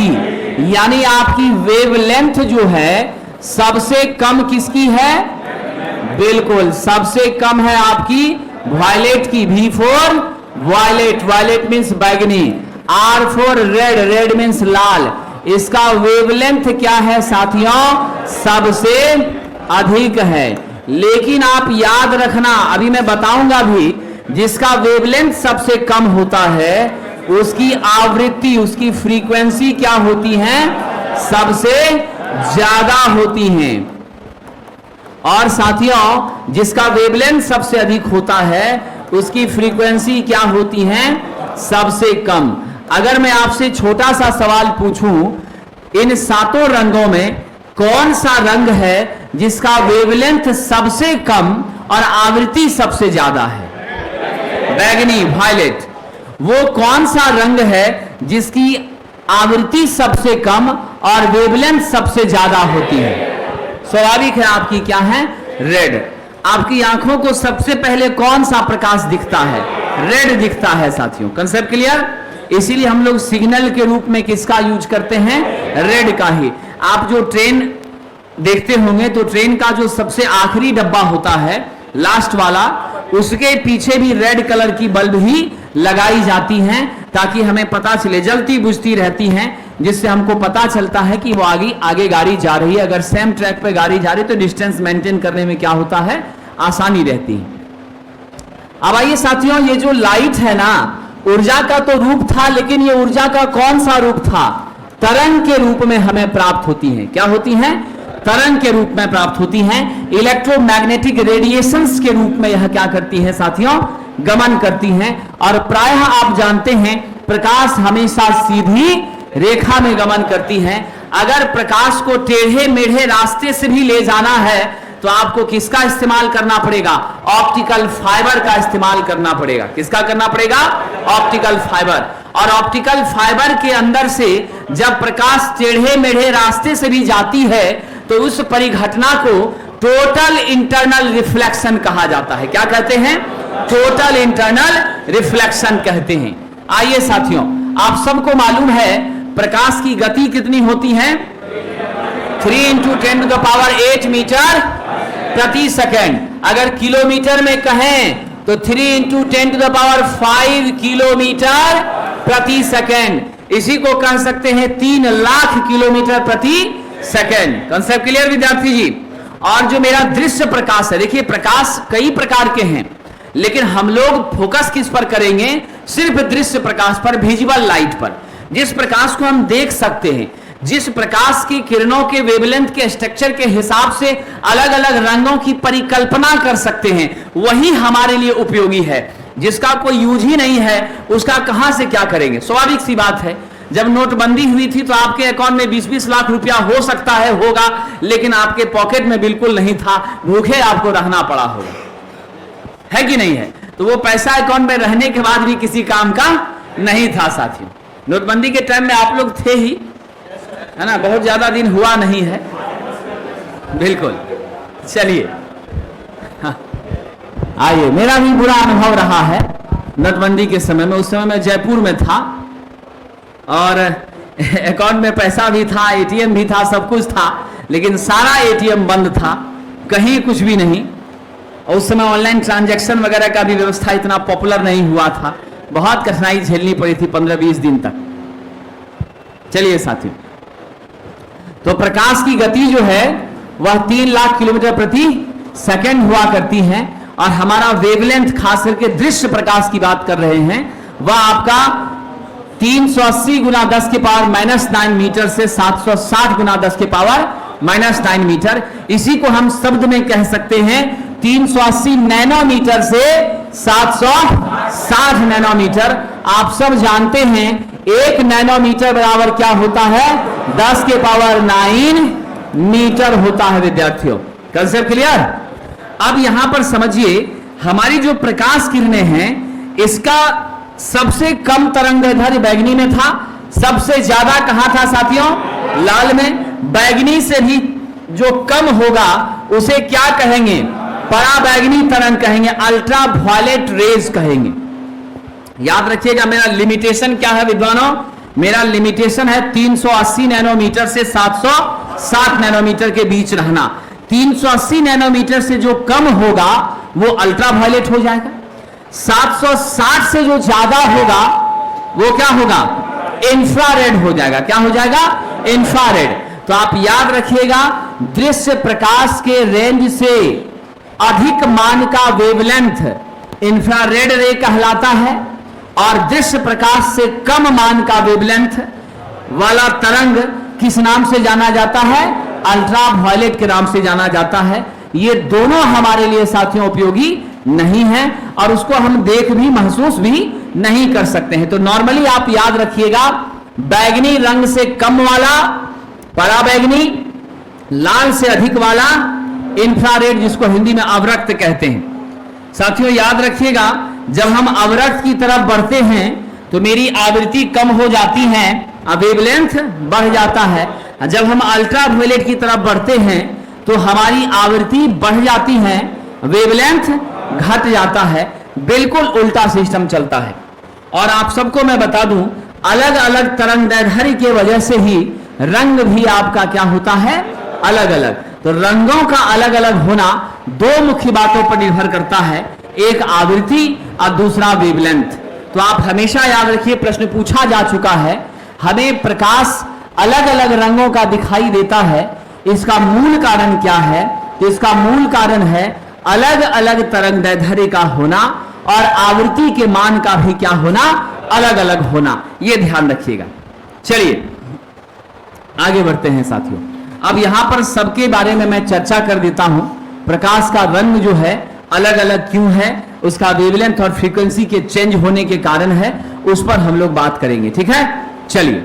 यानी आपकी वेवलेंथ जो है सबसे कम किसकी है? बिल्कुल सबसे कम है आपकी वायलेट की। V for violet, violet means बैगनी। R for red, red means लाल। इसका वेवलेंथ क्या है साथियों? सबसे अधिक है। लेकिन आप याद रखना, अभी मैं बताऊंगा भी, जिसका वेवलेंथ सबसे कम होता है उसकी आवृत्ति, उसकी फ्रीक्वेंसी क्या होती है? सबसे ज्यादा होती हैं। और साथियों, जिसका वेवलेंथ सबसे अधिक होता है उसकी फ्रीक्वेंसी क्या होती है? सबसे कम। अगर मैं आपसे छोटा सा सवाल पूछूं, इन 7 रंगों में कौन सा रंग है जिसका वेवलेंथ सबसे कम और आवृत्ति सबसे ज्यादा है? बैगनी, वायलेट। वो कौन सा रंग है जिसकी आवृत्ति सबसे कम और वेवलेंथ सबसे ज्यादा होती है? स्वाभाविक है आपकी क्या है? रेड। आपकी आंखों को सबसे पहले कौन सा प्रकाश दिखता है? रेड दिखता है साथियों। Concept clear? इसीलिए हम लोग सिग्नल के रूप में किसका यूज करते हैं? रेड का ही। आप जो ट्रेन देखते होंगे तो ट्रेन का जो सबसे आखिरी डब्बा होता है, लास्ट वाला, उसके पीछे भी रेड कलर की बल्ब ही लगाई जाती हैं ताकि हमें पता चले, जलती बुझती रहती हैं, जिससे हमको पता चलता है कि वो आगे गाड़ी जा रही है। अगर सेम ट्रैक पे गाड़ी जा रही है तो डिस्टेंस मेंटेन करने में क्या होता है? आसानी रहती है। अब आइए साथियों, ये जो लाइट है ना, ऊर्जा का तो रूप था, लेकिन ये ऊर्जा का कौन सा रूप था? तरंग के रूप में हमें प्राप्त होती है। क्या होती है? तरंग के रूप में प्राप्त होती हैं। इलेक्ट्रोमैग्नेटिक रेडिएशंस के रूप में यह क्या करती है साथियों? गमन करती हैं। और प्रायः आप जानते हैं प्रकाश हमेशा सीधी रेखा में गमन करती है। अगर प्रकाश को टेढ़े मेढ़े रास्ते से भी ले जाना है तो आपको किसका इस्तेमाल करना पड़ेगा? ऑप्टिकल फाइबर का इस्तेमाल करना पड़ेगा। किसका करना पड़ेगा? Optical fibre. और ऑप्टिकल फाइबर के अंदर से जब प्रकाश टेढ़े मेढ़े रास्ते से भी जाती है तो उस परिघटना को टोटल इंटरनल रिफ्लेक्शन कहा जाता है। क्या कहते हैं? टोटल इंटरनल रिफ्लेक्शन कहते हैं। आइए साथियों, आप सबको मालूम है प्रकाश की गति कितनी होती है? 3 × 10⁸ मीटर प्रति सेकेंड। अगर किलोमीटर में कहें तो 3 × 10⁵ किलोमीटर प्रति सेकेंड। इसी को कह सकते हैं 3 लाख किलोमीटर प्रति सेकेंड। कंसेप्ट क्लियर विद्यार्थी जी? और जो मेरा दृश्य प्रकाश है, देखिए प्रकाश कई प्रकार के हैं, लेकिन हम लोग फोकस किस पर करेंगे? सिर्फ दृश्य प्रकाश पर, विजुअल लाइट पर। जिस प्रकाश को हम देख सकते हैं, जिस प्रकाश की किरणों के वेवलेंथ के स्ट्रक्चर के हिसाब से अलग अलग रंगों की परिकल्पना कर सकते हैं, वही हमारे लिए उपयोगी है। जिसका कोई यूज ही नहीं है उसका कहां से क्या करेंगे? स्वाभाविक सी बात है। जब नोटबंदी हुई थी तो आपके अकाउंट में 20-20 लाख रुपया हो सकता है, होगा, लेकिन आपके पॉकेट में बिल्कुल नहीं था, भूखे आपको रहना पड़ा होगा, है कि नहीं है? तो वो पैसा अकाउंट में रहने के बाद भी किसी काम का नहीं था साथियों। नोटबंदी के टाइम में आप लोग थे ही, है ना? बहुत ज्यादा दिन हुआ नहीं है। बिल्कुल। चलिए, हाँ, आइए। मेरा भी बुरा अनुभव रहा है नोटबंदी के समय में। उस समय मैं जयपुर में था और अकाउंट में पैसा भी था, एटीएम भी था, सब कुछ था, लेकिन सारा एटीएम बंद था, कहीं कुछ भी नहीं। और उस समय ऑनलाइन ट्रांजैक्शन वगैरह का भी व्यवस्था इतना पॉपुलर नहीं हुआ था। बहुत कठिनाई झेलनी पड़ी थी 15-20 दिन तक। चलिए साथियों, तो प्रकाश की गति जो है वह 3 लाख किलोमीटर प्रति सेकंड हुआ करती है। और हमारा वेवलेंथ, खास करके दृश्य प्रकाश की बात कर रहे हैं, वह आपका 380 × 10⁻⁻9 मीटर से 760 × 10⁻⁻9 मीटर। इसी को हम शब्द में कह सकते हैं 380 नैनोमीटर से 760 नैनोमीटर। आप सब जानते हैं 1 नैनोमीटर बराबर क्या होता है? 10⁹ मीटर होता है विद्यार्थियों। Concept clear? अब यहां पर समझिए, हमारी जो प्रकाश किरणें हैं, इसका सबसे कम तरंगदैर्घ्य बैगनी में था, सबसे ज्यादा कहां था साथियों? लाल में। बैगनी से भी जो कम होगा उसे क्या कहेंगे? पराबैगनी तरंग कहेंगे, अल्ट्रा वायलेट रेज कहेंगे। याद रखिएगा, मेरा लिमिटेशन क्या है विद्वानों? मेरा लिमिटेशन है 380 नैनोमीटर से 760 नैनोमीटर के बीच रहना। 380 नैनोमीटर से जो कम होगा वो अल्ट्रा वायलेट हो जाएगा। 760 से जो ज्यादा होगा वो क्या होगा? इंफ्रारेड हो जाएगा। क्या हो जाएगा? इंफ्रारेड। तो आप याद रखिएगा, दृश्य प्रकाश के रेंज से अधिक मान का वेवलेंथ इंफ्रारेड रे कहलाता है, और दृश्य प्रकाश से कम मान का वेवलेंथ वाला तरंग किस नाम से जाना जाता है? अल्ट्रा वायलेट के नाम से जाना जाता है। ये दोनों हमारे लिए साथियों उपयोगी नहीं है और उसको हम देख भी महसूस भी नहीं कर सकते हैं। तो नॉर्मली आप याद रखिएगा, बैगनी रंग से कम वाला पराबैगनी, लाल से अधिक वाला इंफ्रारेड, जिसको हिंदी में अवरक्त कहते हैं। साथियों याद रखिएगा, जब हम अवरक्त की तरफ बढ़ते हैं तो मेरी आवृत्ति कम हो जाती है, वेवलेंथ बढ़ जाता है। जब हम अल्ट्रा वायलेट की तरफ बढ़ते हैं तो हमारी आवृत्ति बढ़ जाती है, वेवलेंथ घट जाता है। बिल्कुल उल्टा सिस्टम चलता है। और आप सबको मैं बता दूं, अलग अलग तरंग दैर्ध्य की वजह से ही रंग भी आपका क्या होता है, अलग अलग। तो रंगों का अलग अलग होना दो मुख्य बातों पर निर्भर करता है, एक आवृत्ति और दूसरा वेवलेंथ। तो आप हमेशा याद रखिए, प्रश्न पूछा जा चुका है, हमें प्रकाश अलग अलग रंगों का दिखाई देता है, इसका मूल कारण क्या है? तो इसका मूल कारण है अलग अलग तरंग दैर्ध्य का होना और आवृत्ति के मान का भी क्या होना, अलग अलग होना। यह ध्यान रखिएगा। चलिए आगे बढ़ते हैं साथियों। अब यहां पर सबके बारे में मैं चर्चा कर देता हूं। प्रकाश का रंग जो है अलग अलग क्यों है, उसका वेवलेंथ और फ्रीक्वेंसी के चेंज होने के कारण है, उस पर हम लोग बात करेंगे। ठीक है, चलिए।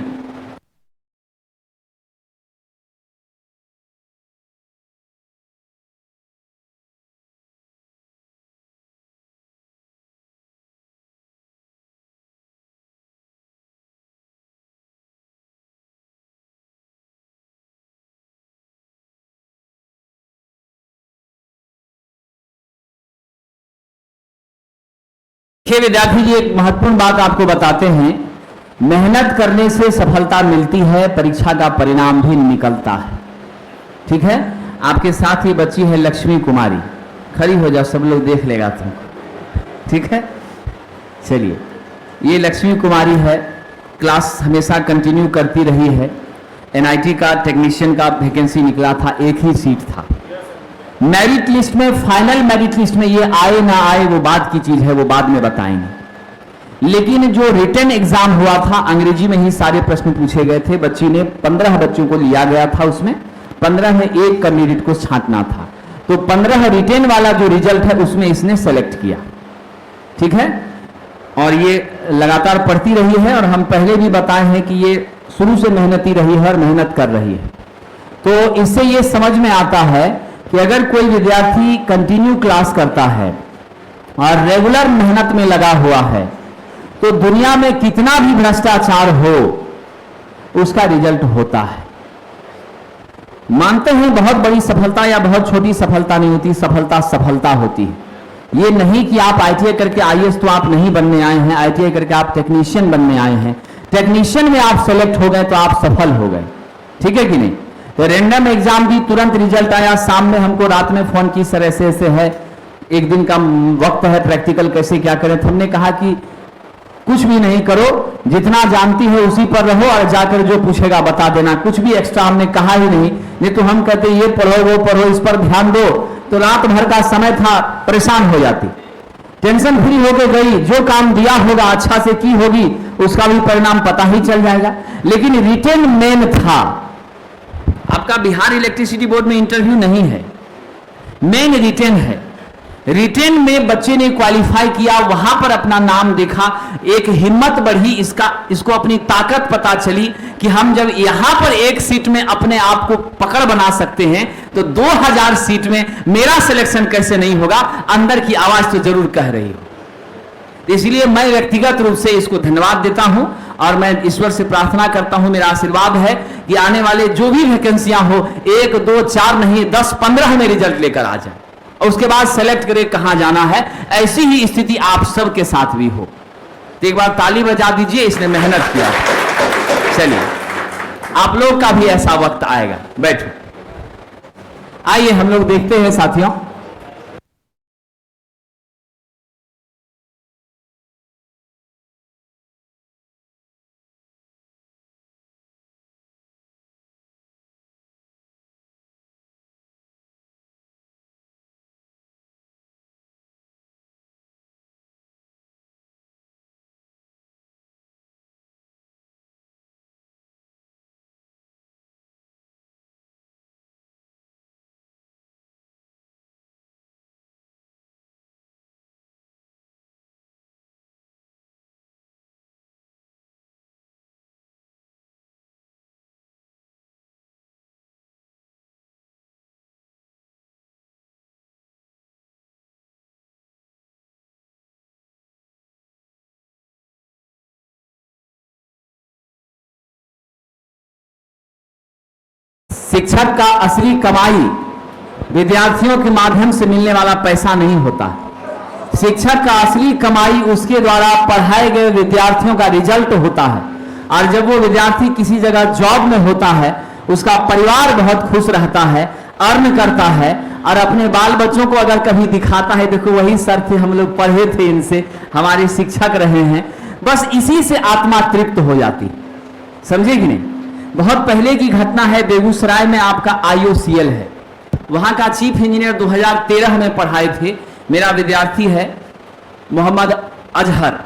देखिए विद्यार्थी जी, एक महत्वपूर्ण बात आपको बताते हैं, मेहनत करने से सफलता मिलती है, परीक्षा का परिणाम भी निकलता है। ठीक है, आपके साथ ही बच्ची है लक्ष्मी कुमारी, खड़ी हो जाओ, सब लोग देख लेगा तुमको। ठीक है, चलिए। ये लक्ष्मी कुमारी है, क्लास हमेशा कंटिन्यू करती रही है। एनआईटी का टेक्नीशियन का वैकेंसी निकला था, एक ही सीट था। मेरिट लिस्ट में, फाइनल मेरिट लिस्ट में ये आए ना आए वो बात की चीज है, वो बाद में बताएंगे। लेकिन जो रिटन एग्जाम हुआ था, अंग्रेजी में ही सारे प्रश्न पूछे गए थे। बच्ची ने 15 बच्चों को लिया गया था, उसमें 15 में एक कैंडिडेट को छांटना था। तो 15 रिटेन वाला जो रिजल्ट है उसमें इसने सेलेक्ट किया। ठीक है, और ये लगातार पढ़ती रही है, और हम पहले भी बताए हैं कि ये शुरू से मेहनती रही है और मेहनत कर रही है। तो इससे ये समझ में आता है कि अगर कोई विद्यार्थी कंटिन्यू क्लास करता है और रेगुलर मेहनत में लगा हुआ है, तो दुनिया में कितना भी भ्रष्टाचार हो उसका रिजल्ट होता है। मानते हैं बहुत बड़ी सफलता या बहुत छोटी सफलता नहीं होती, सफलता सफलता होती है। ये नहीं कि आप आईटीआई करके आईएएस तो आप नहीं बनने आए हैं, आईटीआई करके आप टेक्नीशियन बनने आए हैं, टेक्नीशियन में आप सेलेक्ट हो गए तो आप सफल हो गए। ठीक है कि नहीं? तो रैंडम एग्जाम भी तुरंत रिजल्ट आया, शाम में हमको रात में फोन की, सर ऐसे ऐसे है, एक दिन का वक्त है, प्रैक्टिकल कैसे क्या करें। तो हमने कहा कि कुछ भी नहीं करो, जितना जानती हो उसी पर रहो और जाकर जो पूछेगा बता देना, कुछ भी एक्स्ट्रा हमने कहा ही नहीं तो हम कहते ये पढ़ो वो पढ़ो, इस पर ध्यान दो, तो रात भर का समय था, परेशान हो जाती, टेंशन फ्री होकर गई, जो काम दिया होगा अच्छा से की होगी, उसका भी परिणाम पता ही चल जाएगा। लेकिन रिटेन मेन था। आपका बिहार इलेक्ट्रिसिटी बोर्ड में इंटरव्यू नहीं है, मेन रिटेन है। रिटेन में बच्चे ने क्वालिफाई किया, वहां पर अपना नाम देखा, एक हिम्मत बढ़ी, इसको अपनी ताकत पता चली कि हम जब यहां पर एक सीट में अपने आप को पकड़ बना सकते हैं तो 2000 सीट में मेरा सिलेक्शन कैसे नहीं होगा। अंदर की आवाज तो जरूर कह रही हो। इसलिए मैं व्यक्तिगत रूप से इसको धन्यवाद देता हूं और मैं ईश्वर से प्रार्थना करता हूं, मेरा आशीर्वाद है कि आने वाले जो भी वैकेंसियां हो, 1 2 4 नहीं 10 15 में रिजल्ट लेकर आ जाए और उसके बाद सेलेक्ट करें कहां जाना है। ऐसी ही स्थिति आप सबके साथ भी हो। तो एक बार ताली बजा दीजिए, इसने मेहनत किया। चलिए, आप लोग का भी ऐसा वक्त आएगा। बैठो, आइए हम लोग देखते हैं साथियों। शिक्षक का असली कमाई विद्यार्थियों के माध्यम से मिलने वाला पैसा नहीं होता। शिक्षक का असली कमाई उसके द्वारा पढ़ाए गए विद्यार्थियों का रिजल्ट होता है। और जब वो विद्यार्थी किसी जगह जॉब में होता है, उसका परिवार बहुत खुश रहता है, अर्न करता है और अपने बाल बच्चों को अगर कभी दिखाता है, देखो वही सर थे, हम लोग पढ़े थे इनसे, हमारे शिक्षक रहे हैं, बस इसी से आत्मा तृप्त हो जाती। समझे कि नहीं? बहुत पहले की घटना है, बेगूसराय में आपका IOCL है, वहां का चीफ इंजीनियर 2013 में पढ़ाए थे। मेरा विद्यार्थी है मोहम्मद अजहर,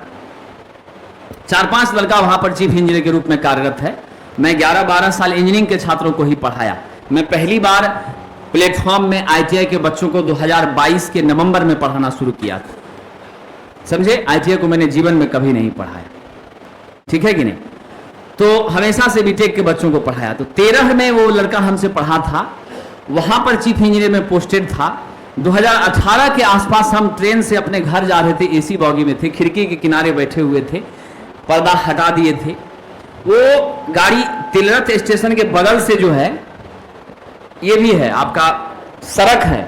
4-5 लड़का वहां पर चीफ इंजीनियर के रूप में कार्यरत है। मैं 11-12 साल इंजीनियरिंग के छात्रों को ही पढ़ाया। मैं पहली बार प्लेटफॉर्म में ITI के बच्चों को 2022 के नवंबर में पढ़ाना शुरू किया था। समझे? ITI को मैंने जीवन में कभी नहीं पढ़ाया, ठीक है कि नहीं? तो हमेशा से बीटेक के बच्चों को पढ़ाया। तो 13 में वो लड़का हमसे पढ़ा था, वहां पर चीफ इंजीनियर में पोस्टेड था। 2018 के आसपास हम ट्रेन से अपने घर जा रहे थे, AC बॉगी में थे, खिड़की के किनारे बैठे हुए थे, पर्दा हटा दिए थे। वो गाड़ी तिलरथ स्टेशन के बगल से जो है, ये भी है आपका सड़क है,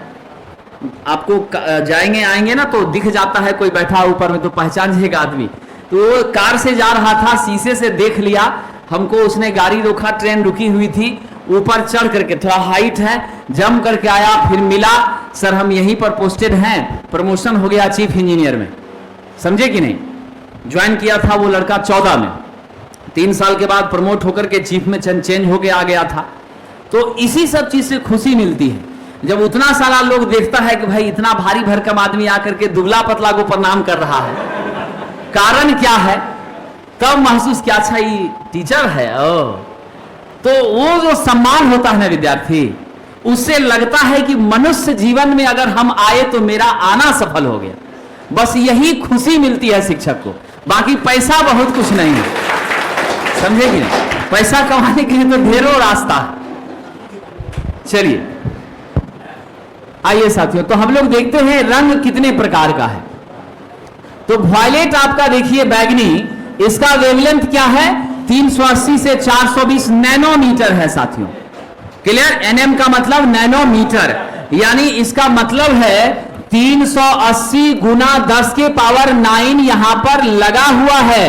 आपको जाएंगे आएंगे ना तो दिख जाता है कोई बैठा ऊपर में तो पहचान जाएगा आदमी। तो वो कार से जा रहा था, शीशे से देख लिया हमको, उसने गाड़ी रोका, ट्रेन रुकी हुई थी, ऊपर चढ़ करके, थोड़ा हाइट है, जम करके आया, फिर मिला, सर हम यहीं पर पोस्टेड हैं, प्रमोशन हो गया चीफ इंजीनियर में। समझे कि नहीं? ज्वाइन किया था वो लड़का 14 में, 3 साल के बाद प्रमोट होकर के चीफ में चेंज होके आ गया था। तो इसी सब चीज से खुशी मिलती है जब उतना सारा लोग देखता है कि भाई इतना भारी भरकम आदमी आकर के दुबला पतला को प्रणाम कर रहा है, कारण क्या है, तब महसूस किया अच्छा ये टीचर है। तो वो जो सम्मान होता है ना विद्यार्थी, उससे लगता है कि मनुष्य जीवन में अगर हम आए तो मेरा आना सफल हो गया। बस यही खुशी मिलती है शिक्षक को, बाकी पैसा बहुत कुछ नहीं है। समझे कि नहीं? पैसा कमाने के लिए तो ढेरों रास्ता है। चलिए आइए साथियों, तो हम लोग देखते हैं रंग कितने प्रकार का है। तो वॉयलेट आपका देखिए बैगनी, इसका वेवलेंथ क्या है? 380 से 420 नैनोमीटर है साथियों। क्लियर? NM का मतलब नैनोमीटर, यानी इसका मतलब है 380 गुना 10 के पावर 9 यहां पर लगा हुआ है।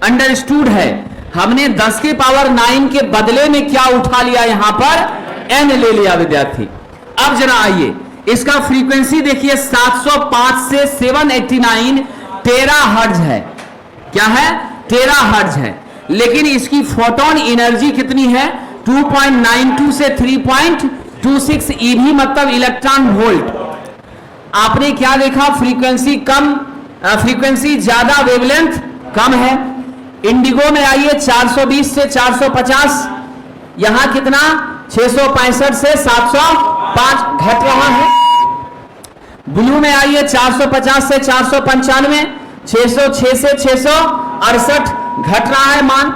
अंडरस्टूड है? हमने 10 के पावर 9 के बदले में क्या उठा लिया? यहां पर N ले लिया विद्यार्थी। अब जरा आइए, इसका फ्रीक्वेंसी देखिए 705 से 789 टेराहर्ट्ज है। क्या है? टेराहर्ट्ज है। लेकिन इसकी फोटोन एनर्जी कितनी है? 2.92 से 3.26 EV, मतलब इलेक्ट्रॉन वोल्ट। आपने क्या देखा? फ्रीक्वेंसी कम, फ्रीक्वेंसी ज्यादा, वेवलेंथ कम है। इंडिगो में आइए 420 से 450, यहां कितना? 665 से 705, घट रहा है। ब्लू में आइए 450 से 495, 606 से 668, घट रहा है मान।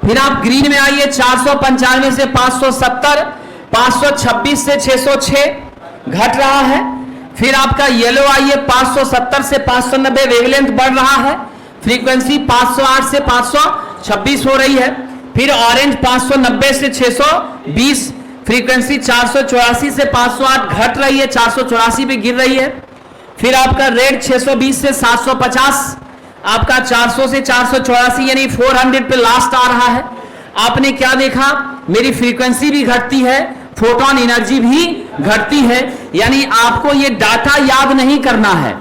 फिर आप ग्रीन में आइए 495 से 570, 526 से 606, घट रहा है। फिर आपका येलो आइए 570 से 590, वेवलेंथ बढ़ रहा है, फ्रीक्वेंसी 508 से 526 हो रही है। फिर ऑरेंज 590 से 620, फ्रीक्वेंसी 484 से 508, घट रही है, 484 पे गिर रही है। फिर आपका रेड 620 से 750, आपका 400 से 484 यानी 400 पे लास्ट आ रहा है। आपने क्या देखा? मेरी फ्रीक्वेंसी भी घटती है, फोटोन एनर्जी भी घटती है। यानी आपको ये डाटा याद नहीं करना है,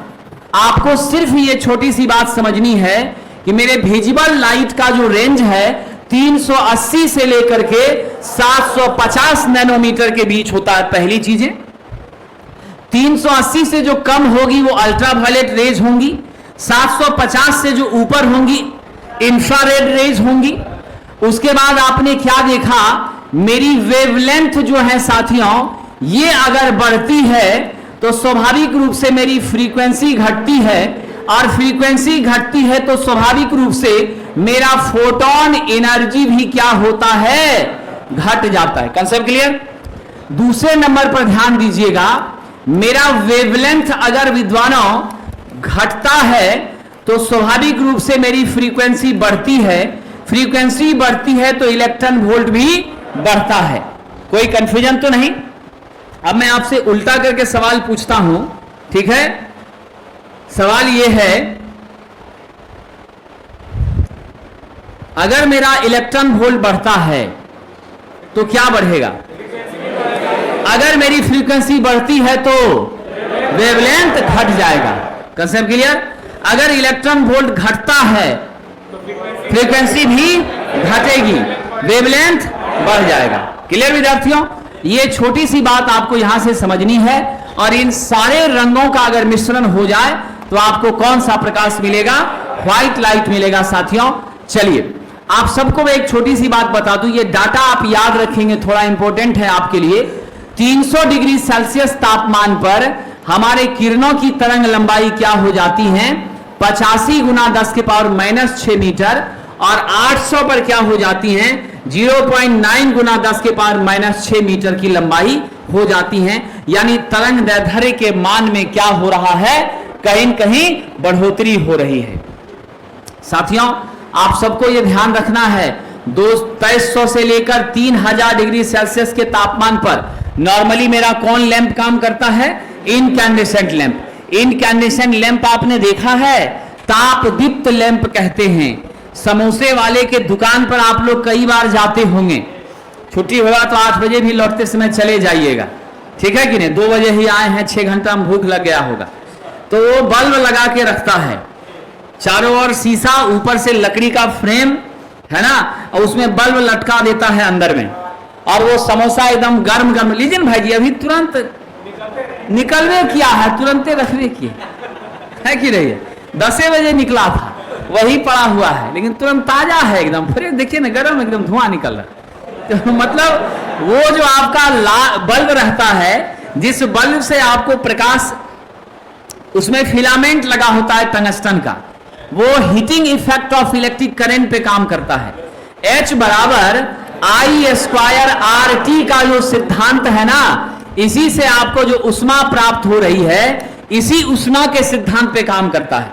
आपको सिर्फ ये छोटी सी बात समझनी है कि मेरे विजिबल लाइट का जो रेंज है 380 से लेकर के 750 नैनोमीटर के बीच होता है। पहली चीजें 380 से जो कम होगी वो अल्ट्रावायलेट रेज होंगी, 750 से जो ऊपर होंगी इंफ्रारेड रेज होंगी। उसके बाद आपने क्या देखा? मेरी वेवलेंथ जो है साथियों, ये अगर बढ़ती है तो स्वाभाविक रूप से मेरी फ्रीक्वेंसी घटती है, और फ्रीक्वेंसी घटती है तो स्वाभाविक रूप से मेरा फोटोन एनर्जी भी क्या होता है? घट जाता है। Concept clear? दूसरे नंबर पर ध्यान दीजिएगा, मेरा वेवलेंथ अगर विद्वानों घटता है तो स्वाभाविक रूप से मेरी फ्रीक्वेंसी बढ़ती है, फ्रीक्वेंसी बढ़ती है तो इलेक्ट्रॉन वोल्ट भी बढ़ता है। कोई कंफ्यूजन तो नहीं? अब मैं आपसे उल्टा करके सवाल पूछता हूं, ठीक है? सवाल यह है, अगर मेरा इलेक्ट्रॉन वोल्ट बढ़ता है तो क्या बढ़ेगा? अगर मेरी फ्रीक्वेंसी बढ़ती है तो वेवलेंथ घट जाएगा। Concept clear? अगर इलेक्ट्रॉन वोल्ट घटता है फ्रीक्वेंसी भी घटेगी, वेवलेंथ बढ़ जाएगा। क्लियर विद्यार्थियों? ये छोटी सी बात आपको यहां से समझनी है। और इन सारे रंगों का अगर मिश्रण हो जाए तो आपको कौन सा प्रकाश मिलेगा? व्हाइट लाइट मिलेगा साथियों। चलिए आप सबको मैं एक छोटी सी बात बता दूं, ये डाटा आप याद रखेंगे, थोड़ा इंपॉर्टेंट है आपके लिए। 300 डिग्री सेल्सियस तापमान पर हमारे किरणों की तरंग लंबाई क्या हो जाती है? 85 गुना 10⁻⁻6 मीटर। और 800 पर क्या हो जाती हैं? 0.9 गुना 10⁻⁻6 मीटर की लंबाई हो जाती हैं। यानी तरंग दैर्ध्य के मान में क्या हो रहा है? कहीं न कहीं बढ़ोतरी हो रही है। साथियों आप सबको यह ध्यान रखना है, 2300 से लेकर 3000 डिग्री सेल्सियस के तापमान पर नॉर्मली मेरा कौन लैंप काम करता है? Incandescent lamp. इनकैंडेसेंट लैंप आपने देखा है, ताप दीप्त लैंप कहते हैं। समोसे वाले के दुकान पर आप लोग कई बार जाते होंगे, छुट्टी होगा तो 8 बजे भी लौटते समय चले जाइएगा, ठीक है कि नहीं? 2 बजे ही आए हैं, 6 घंटा में भूख लग गया होगा, तो वो बल्ब लगा के रखता है, चारों ओर शीशा, ऊपर से लकड़ी का फ्रेम है ना, और उसमें बल्ब लटका देता है अंदर में, और वो समोसा एकदम गर्म गर्म। लीजिए भाई जी, अभी तुरंत निकलवे किया है, तुरंत रखवे किए है कि नहीं? 10 बजे निकला था, वही पड़ा हुआ है, लेकिन तुरंत ताजा है एकदम। फिर देखिए ना, गर्म एकदम धुआं निकल रहा। तो मतलब वो जो आपका बल्ब रहता है, जिस बल्ब से आपको प्रकाश, उसमें फिलामेंट लगा होता है टंगस्टन का, वो heating effect of electric current पे काम करता है। H बराबर I² का जो सिद्धांत है ना, इसी से आपको जो ऊष्मा प्राप्त हो रही है, इसी ऊष्मा के सिद्धांत पे काम करता है।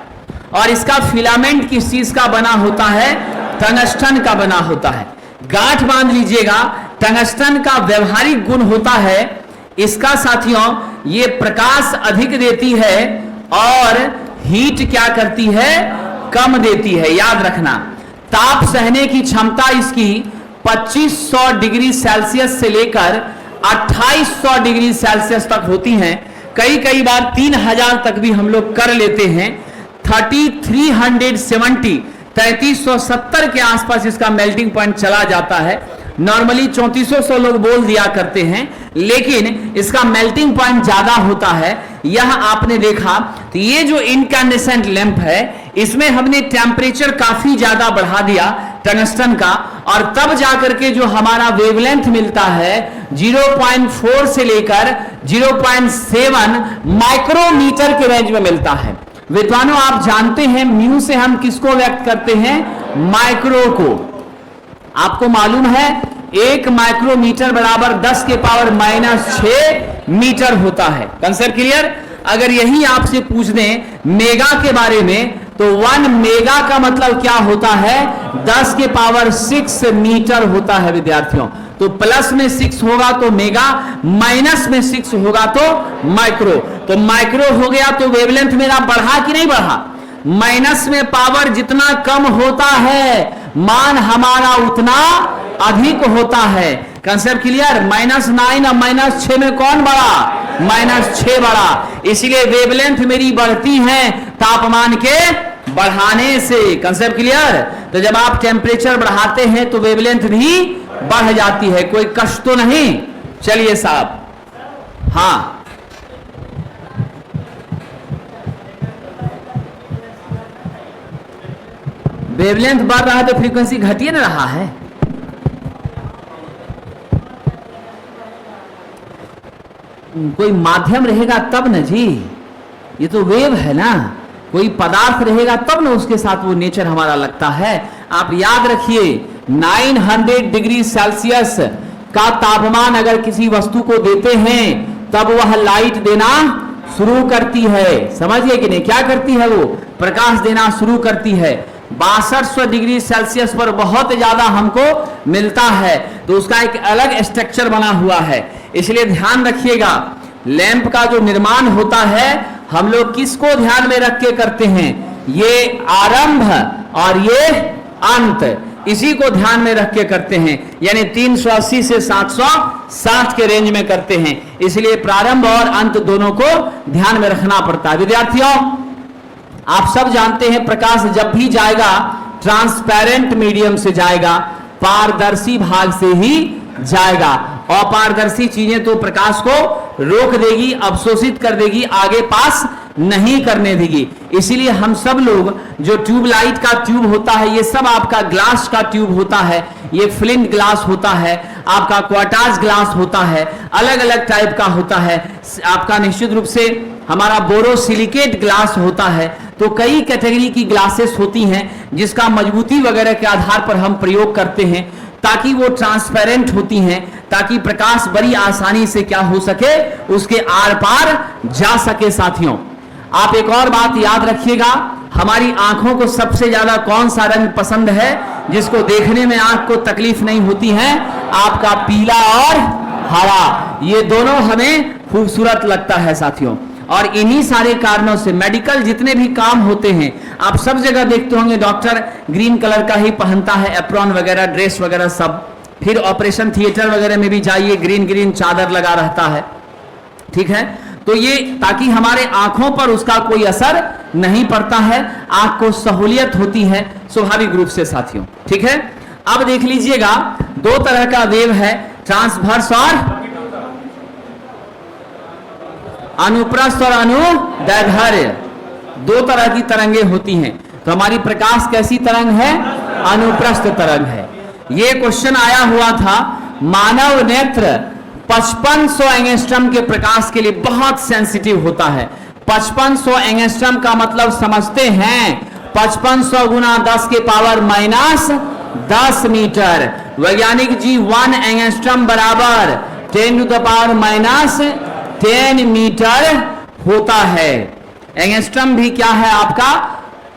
और इसका फिलामेंट किस चीज का बना होता है? टंगस्टन का बना होता है। गांठ बांध लीजिएगा, टंगस्टन का व्यवहारिक गुण होता है इसका साथियों, ये प्रकाश अधिक देती है और हीट क्या करती है? कम देती है। याद रखना, ताप सहने की क्षमता इसकी 2500 डिग्री सेल्सियस से लेकर 2800 डिग्री सेल्सियस तक होती है। कई बार 3000 तक भी हम लोग कर लेते हैं। 3370 के आसपास इसका मेल्टिंग पॉइंट चला जाता है। नॉर्मली 3400 लोग बोल दिया करते हैं, लेकिन इसका मेल्टिंग पॉइंट ज्यादा होता है। यह आपने देखा, तो ये जो इनकैंडेसेंट लैंप है, इसमें हमने टेम्परेचर काफी ज्यादा बढ़ा दिया टंगस्टन का, और तब जाकर के जो हमारा वेवलेंथ मिलता है 0.4 से लेकर 0.7 माइक्रोमीटर के रेंज में मिलता है। विद्वानों आप जानते हैं म्यू से हम किसको व्यक्त करते हैं? माइक्रो को। आपको मालूम है 1 माइक्रोमीटर बराबर 10⁻⁻6 मीटर होता है। Concept clear? अगर यही आपसे पूछ दें मेगा के बारे में, तो 1 मेगा का मतलब क्या होता है? 10⁻6 मीटर होता है विद्यार्थियों। तो प्लस में 6 होगा तो मेगा, माइनस में 6 होगा तो माइक्रो। तो माइक्रो हो गया तो वेवलेंथ मेरा बढ़ा कि नहीं बढ़ा? माइनस में पावर जितना कम होता है, मान हमारा उतना अधिक होता है। Concept clear? -9 और -6 में कौन बड़ा? -6 बड़ा। इसलिए वेवलेंथ मेरी बढ़ती है तापमान के बढ़ाने से। Concept clear? तो जब आप टेम्परेचर बढ़ाते हैं तो वेवलेंथ भी बढ़ जाती है। कोई कष्ट तो नहीं? चलिए साहब, हाँ वेवलेंथ बढ़ रहा है तो फ्रीक्वेंसी घटिए ना रहा है। कोई माध्यम रहेगा तब न जी, ये तो वेव है ना, कोई पदार्थ रहेगा तब ना उसके साथ वो नेचर हमारा लगता है। आप याद रखिए 900 डिग्री सेल्सियस का तापमान अगर किसी वस्तु को देते हैं तब वह लाइट देना शुरू करती है। समझिए कि नहीं? क्या करती है? वो प्रकाश देना शुरू करती है। 6200 डिग्री सेल्सियस पर बहुत ज्यादा हमको मिलता है, तो उसका एक अलग स्ट्रक्चर बना हुआ है। इसलिए ध्यान रखिएगा, लैंप का जो निर्माण होता है हम लोग किसको ध्यान में रख के करते हैं? ये आरंभ और ये अंत, इसी को ध्यान में रख के करते हैं, यानी 380 से 760 के रेंज में करते हैं। इसलिए प्रारंभ और अंत दोनों को ध्यान में रखना पड़ता है। विद्यार्थियों, आप सब जानते हैं प्रकाश जब भी जाएगा ट्रांसपेरेंट मीडियम से जाएगा, पारदर्शी भाग से ही जाएगा। अपारदर्शी चीजें तो प्रकाश को रोक देगी, अवशोषित कर देगी, आगे पास नहीं करने देगी। इसीलिए हम सब लोग जो ट्यूबलाइट का ट्यूब होता है, ये सब आपका ग्लास का ट्यूब होता है, ये फ्लिंट ग्लास होता है, आपका क्वार्टाज ग्लास होता है, अलग अलग टाइप का होता है। आपका निश्चित रूप से हमारा बोरोसिलिकेट ग्लास होता है। तो कई कैटेगरी की ग्लासेस होती हैं जिसका मजबूती वगैरह के आधार पर हम प्रयोग करते हैं, ताकि वो ट्रांसपेरेंट होती हैं, ताकि प्रकाश बड़ी आसानी से क्या हो सके, उसके आर पार जा सके। साथियों, आप एक और बात याद रखिएगा, हमारी आंखों को सबसे ज्यादा कौन सा रंग पसंद है, जिसको देखने में आंख को तकलीफ नहीं होती है? आपका पीला और हरा, ये दोनों हमें खूबसूरत लगता है साथियों। और इन्हीं सारे कारणों से मेडिकल जितने भी काम होते हैं, आप सब जगह देखते होंगे डॉक्टर ग्रीन कलर का ही पहनता है, एप्रॉन वगैरह, ड्रेस वगैरह सब। फिर ऑपरेशन थिएटर वगैरह में भी जाइए, ग्रीन ग्रीन चादर लगा रहता है, ठीक है। तो ये ताकि हमारे आंखों पर उसका कोई असर नहीं पड़ता है, आंख को सहूलियत होती है स्वाभाविक रूप से साथियों, ठीक है। अब देख लीजिएगा, दो तरह का वेव है, ट्रांसवर्स और अनुप्रस्थ और अनुदैर्घ्य, दो तरह की तरंगे होती हैं। तो हमारी प्रकाश कैसी तरंग है? अनुप्रस्थ तरंग है। ये क्वेश्चन आया हुआ था, मानव नेत्र 5500 एंगस्ट्रम के प्रकाश के लिए बहुत सेंसिटिव होता है। 5500 एंगस्ट्रम का मतलब समझते हैं, 5500 गुना 10 के पावर माइनस 10 मीटर। वैज्ञानिक जी 1 एंगस्ट्रम बराबर 10 to the power minus 10 meter होता है। एंगस्ट्रम भी क्या है? आपका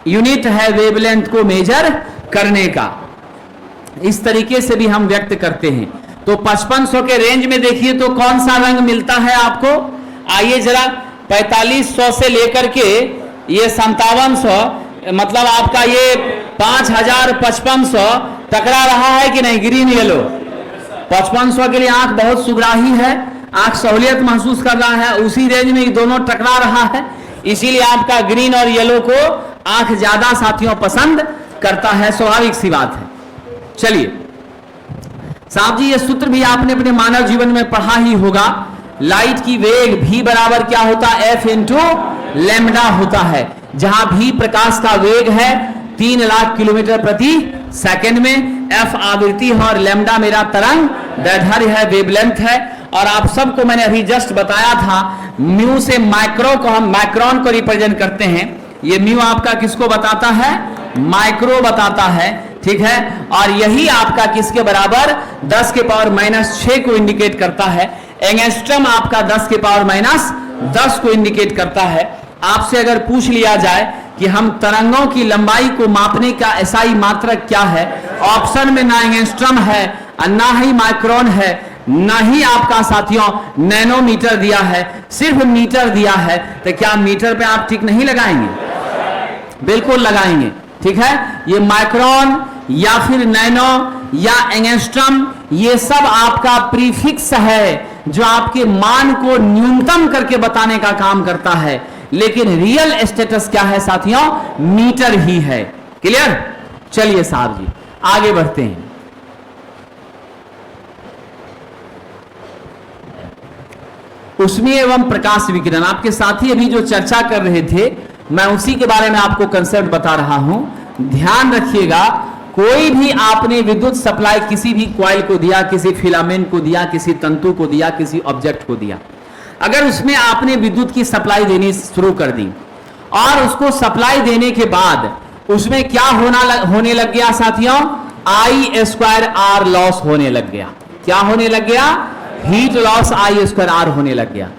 यूनिट है वेवलेंथ को मेजर करने का। इस तरीके से भी हम व्यक्त करते हैं। तो 5500 के रेंज में देखिए तो कौन सा रंग मिलता है आपको? आइए जरा 4500 से लेकर के ये 5700, मतलब आपका ये 5000-5500 टकरा रहा है कि नहीं? ग्रीन येलो 5500 के लिए आंख बहुत सुगराही है, आंख सहूलियत महसूस कर रहा है, उसी रेंज में ये दोनों टकरा रहा है। इसीलिए आपका ग्रीन और येलो को आंख ज्यादा साथियों पसंद करता है, स्वाभाविक सी बात है। चलिए साहब जी, ये सूत्र भी आपने अपने मानव जीवन में पढ़ा ही होगा। लाइट की वेग v बराबर क्या होता है? F इंटू लैम्डा होता है, जहां v प्रकाश का वेग है 3 लाख किलोमीटर प्रति सेकंड में, f आवृत्ति है और लैम्डा मेरा तरंग दैर्घ्य है, वेवलेंथ है। और आप सबको मैंने अभी जस्ट बताया था, म्यू से माइक्रो को हम माइक्रोन को रिप्रेजेंट करते हैं। ये म्यू आपका किसको बताता है? माइक्रो बताता है, ठीक है। और यही आपका किसके बराबर? 10 के पावर माइनस 6 को इंडिकेट करता है। एंगस्ट्रम आपका 10 के पावर माइनस 10 को इंडिकेट करता है। आपसे अगर पूछ लिया जाए कि हम तरंगों की लंबाई को मापने का एसआई मात्रक क्या है, ऑप्शन में ना एंगस्ट्रम है, ना ही माइक्रोन है, ना ही आपका साथियों नैनोमीटर दिया है, सिर्फ मीटर दिया है। तो क्या मीटर पे आप टिक नहीं लगाएंगे? बिल्कुल लगाएंगे, ठीक है। ये माइक्रोन या फिर नैनो या एंगस्ट्रम, ये सब आपका प्रीफिक्स है जो आपके मान को न्यूनतम करके बताने का काम करता है। लेकिन रियल स्टेटस क्या है साथियों? मीटर ही है। क्लियर? चलिए साहब जी आगे बढ़ते हैं। ऊष्मीय एवं प्रकाश विकिरण, आपके साथी अभी जो चर्चा कर रहे थे, मैं उसी के बारे में आपको कंसेप्ट बता रहा हूं। ध्यान रखिएगा, कोई भी आपने विद्युत सप्लाई किसी भी कॉइल को दिया, किसी फिलामेंट को दिया, किसी तंतु को दिया, किसी ऑब्जेक्ट को दिया, अगर उसमें आपने विद्युत की सप्लाई देनी शुरू कर दी और उसको सप्लाई देने के बाद उसमें क्या होने लग गया साथियों? I²R लॉस होने लग गया। क्या होने लग गया? हीट लॉस I²R होने लग गया।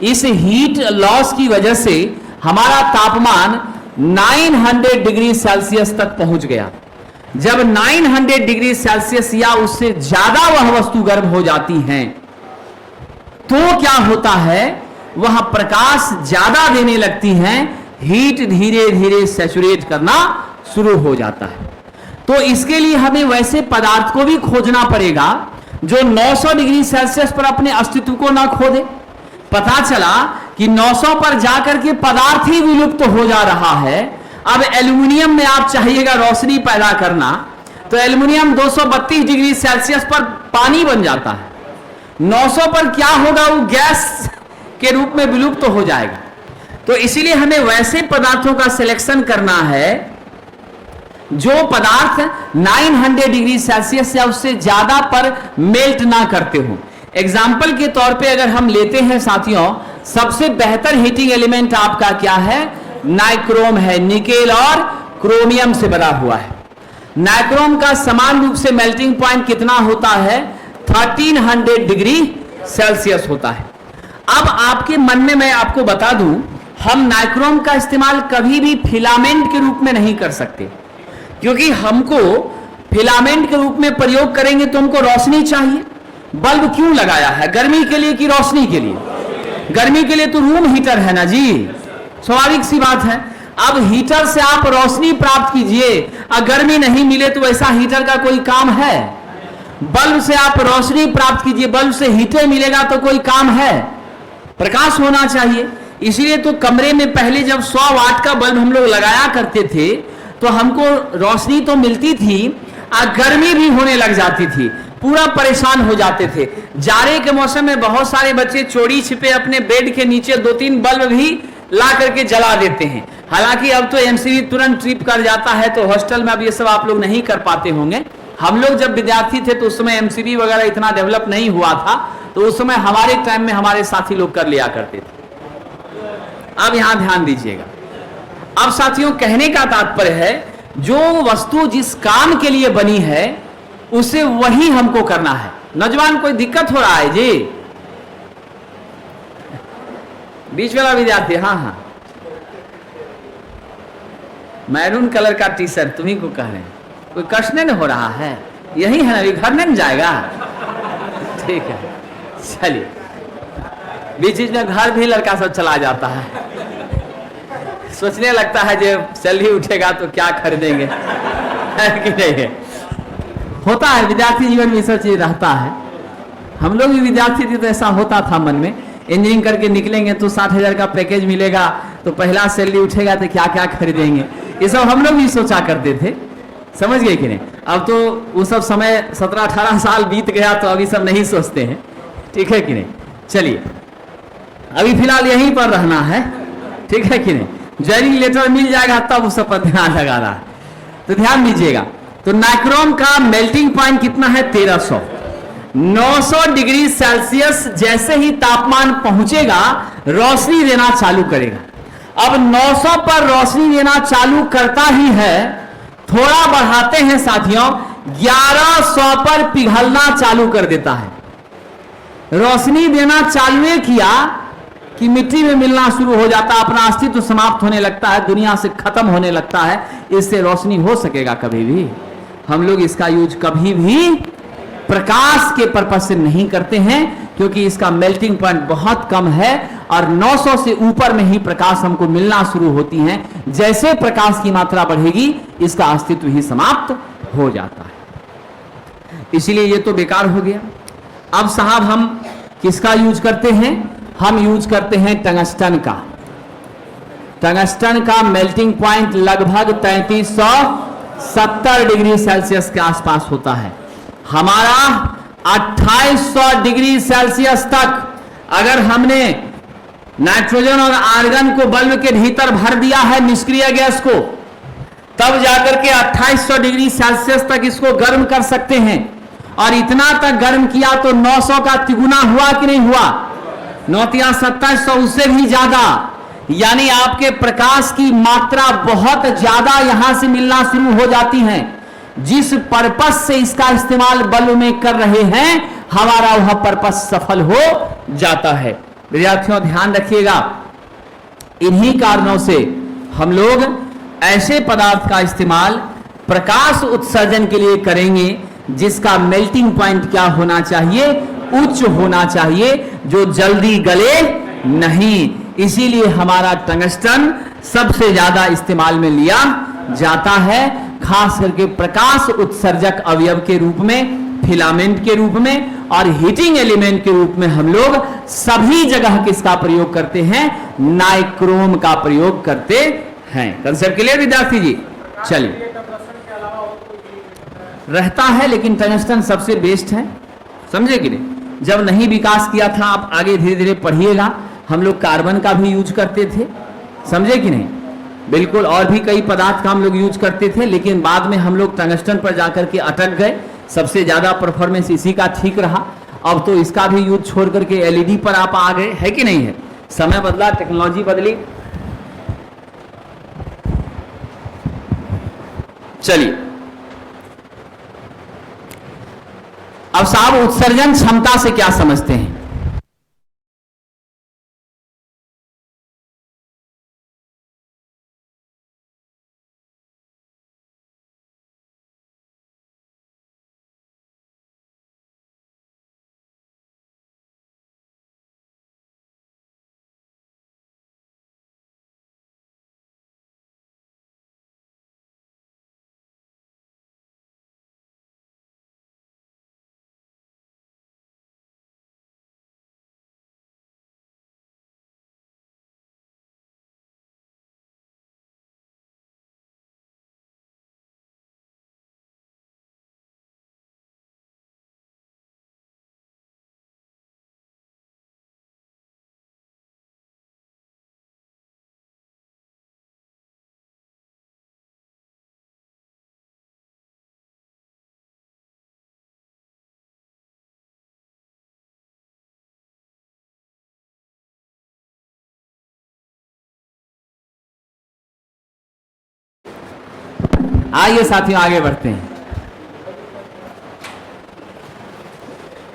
इस हीट लॉस की वजह से हमारा तापमान 900 डिग्री सेल्सियस तक पहुंच गया। जब 900 डिग्री सेल्सियस या उससे ज्यादा वह वस्तु गर्म हो जाती हैं, तो क्या होता है? वह प्रकाश ज्यादा देने लगती हैं, हीट धीरे धीरे सैचुरेट करना शुरू हो जाता है। तो इसके लिए हमें वैसे पदार्थ को भी खोजना पड़ेगा जो 900 डिग्री सेल्सियस पर अपने अस्तित्व को ना खो दे। पता चला कि 900 पर जाकर के पदार्थ ही विलुप्त हो जा रहा है। अब एल्युमिनियम में आप चाहिएगा रोशनी पैदा करना, तो एल्युमिनियम 232 डिग्री सेल्सियस पर पानी बन जाता है। 900 पर क्या होगा, वो गैस के रूप में विलुप्त हो जाएगा। तो इसीलिए हमें वैसे पदार्थों का सिलेक्शन करना है जो पदार्थ 900 डिग्री सेल्सियस या उससे ज्यादा पर मेल्ट ना करते हो। एग्जाम्पल के तौर पे अगर हम लेते हैं साथियों, सबसे बेहतर हीटिंग एलिमेंट आपका क्या है, नाइक्रोम है। निकेल और क्रोमियम से बना हुआ है। नाइक्रोम का समान रूप से मेल्टिंग पॉइंट कितना होता है, 1300 डिग्री सेल्सियस होता है। अब आपके मन में मैं आपको बता दूं, हम नाइक्रोम का इस्तेमाल कभी भी फिलामेंट के रूप में नहीं कर सकते, क्योंकि हमको फिलामेंट के रूप में प्रयोग करेंगे तो हमको रोशनी चाहिए। बल्ब क्यों लगाया है, गर्मी के लिए कि रोशनी के लिए? गर्मी के लिए तो रूम हीटर है ना जी, स्वाभाविक सी बात है। अब हीटर से आप रोशनी प्राप्त कीजिए, अगर गर्मी नहीं मिले तो ऐसा हीटर का कोई काम है? बल्ब से आप रोशनी प्राप्त कीजिए, बल्ब से हीटर मिलेगा तो कोई काम है? प्रकाश होना चाहिए। इसीलिए तो कमरे में पहले जब 100 वाट का बल्ब हम लोग लगाया करते थे तो हमको रोशनी तो मिलती थी, गर्मी भी होने लग जाती थी, पूरा परेशान हो जाते थे। जाड़े के मौसम में बहुत सारे बच्चे चोरी छिपे अपने बेड के नीचे 2-3 बल्ब भी ला करके जला देते हैं। हालांकि अब तो एमसीबी तुरंत ट्रिप कर जाता है, तो हॉस्टल में अब ये सब आप लोग नहीं कर पाते होंगे। हम लोग जब विद्यार्थी थे तो उस समय एमसीबी वगैरह इतना डेवलप नहीं हुआ था, तो उस समय हमारे टाइम में हमारे साथी लोग कर लिया करते थे। अब यहां ध्यान दीजिएगा। अब साथियों, कहने का तात्पर्य है जो वस्तु जिस काम के लिए बनी है उसे वही हमको करना है। नौजवान, कोई दिक्कत हो रहा है जी? बीच वाला विद्यार्थी, हाँ हाँ, मैरून कलर का टी शर्ट तुम्ही को कह रहे हैं, कोई कष्ट नहीं हो रहा है? यही है ना, अभी घर नहीं जाएगा? ठीक है, चलिए। बीच बीच में घर भी लड़का सब चला जाता है, सोचने लगता है जब सैलरी उठेगा तो क्या खरीदेंगे, है कि नहीं है? होता है, विद्यार्थी जीवन में सब चीज रहता है। हम लोग भी विद्यार्थी थे तो ऐसा होता था मन में, इंजीनियरिंग करके निकलेंगे तो 60,000 का पैकेज मिलेगा, तो पहला सैलरी उठेगा तो क्या क्या खरीदेंगे, ये सब हम लोग भी सोचा करते थे। समझ गए कि नहीं? अब तो वो सब समय 17-18 साल बीत गया, तो अभी सब नहीं सोचते हैं, ठीक है कि नहीं? चलिए, अभी फिलहाल यहीं पर रहना है, ठीक है कि नहीं? ज्वाइनिंग लेटर मिल जाएगा तब उस पर ध्यान लगा रहा है, तो ध्यान दीजिएगा। तो नाइक्रोम का मेल्टिंग पॉइंट कितना है, 1300। 900 डिग्री सेल्सियस जैसे ही तापमान पहुंचेगा रोशनी देना चालू करेगा। अब 900 पर रोशनी देना चालू करता ही है, थोड़ा बढ़ाते हैं साथियों, 1100 पर पिघलना चालू कर देता है। रोशनी देना चालू किया कि मिट्टी में मिलना शुरू हो जाता है, अपना अस्तित्व समाप्त होने लगता है, दुनिया से खत्म होने लगता है। इससे रोशनी हो सकेगा कभी भी? हम लोग इसका यूज कभी भी प्रकाश के पर्पज से नहीं करते हैं, क्योंकि इसका मेल्टिंग पॉइंट बहुत कम है और 900 से ऊपर में ही प्रकाश हमको मिलना शुरू होती है। जैसे प्रकाश की मात्रा बढ़ेगी इसका अस्तित्व ही समाप्त हो जाता है। इसीलिए ये तो बेकार हो गया। अब साहब हम किसका यूज करते हैं? हम यूज करते हैं टंगस्टन का। टंगस्टन का मेल्टिंग पॉइंट लगभग 3370 डिग्री सेल्सियस के आसपास होता है। हमारा 2800 डिग्री सेल्सियस तक अगर हमने नाइट्रोजन और आर्गन को बल्ब के भीतर भर दिया है, निष्क्रिय गैस को, तब जाकर के 2800 डिग्री सेल्सियस तक इसको गर्म कर सकते हैं। और इतना तक गर्म किया तो 900 का तिगुना हुआ कि नहीं हुआ? 9-2700, उससे भी ज्यादा। यानी आपके प्रकाश की मात्रा बहुत ज्यादा यहां से मिलना शुरू हो जाती है। जिस पर्पस से इसका इस्तेमाल बल्ब में कर रहे हैं, हमारा वह पर्पस सफल हो जाता है। विद्यार्थियों ध्यान रखिएगा, इन्हीं कारणों से हम लोग ऐसे पदार्थ का इस्तेमाल प्रकाश उत्सर्जन के लिए करेंगे जिसका मेल्टिंग पॉइंट क्या होना चाहिए? उच्च होना चाहिए, जो जल्दी गले नहीं, इसीलिए हमारा टंगस्टन सबसे ज्यादा इस्तेमाल में लिया जाता है, खास करके प्रकाश उत्सर्जक अवयव के रूप में, फिलामेंट के रूप में और हीटिंग एलिमेंट के रूप में हम लोग सभी जगह किसका प्रयोग करते हैं? नाइक्रोम का प्रयोग करते हैं। कंसेप्ट क्लियर विद्यार्थी जी? चलिए, रहता है लेकिन टंगस्टन सबसे बेस्ट है, समझे कि नहीं? जब नहीं विकास किया था, आप आगे धीरे धीरे पढ़िएगा, हम लोग कार्बन का भी यूज करते थे, समझे कि नहीं? बिल्कुल, और भी कई पदार्थ का हम लोग यूज करते थे, लेकिन बाद में हम लोग टंगस्टन पर जाकर के अटक गए। सबसे ज्यादा परफॉर्मेंस इसी का ठीक रहा। अब तो इसका भी यूज छोड़ करके एलईडी पर आप आ गए, है कि नहीं है? समय बदला, टेक्नोलॉजी बदली। चलिए, अब साहब उत्सर्जन क्षमता से क्या समझते हैं? आइए साथियों, आगे बढ़ते हैं।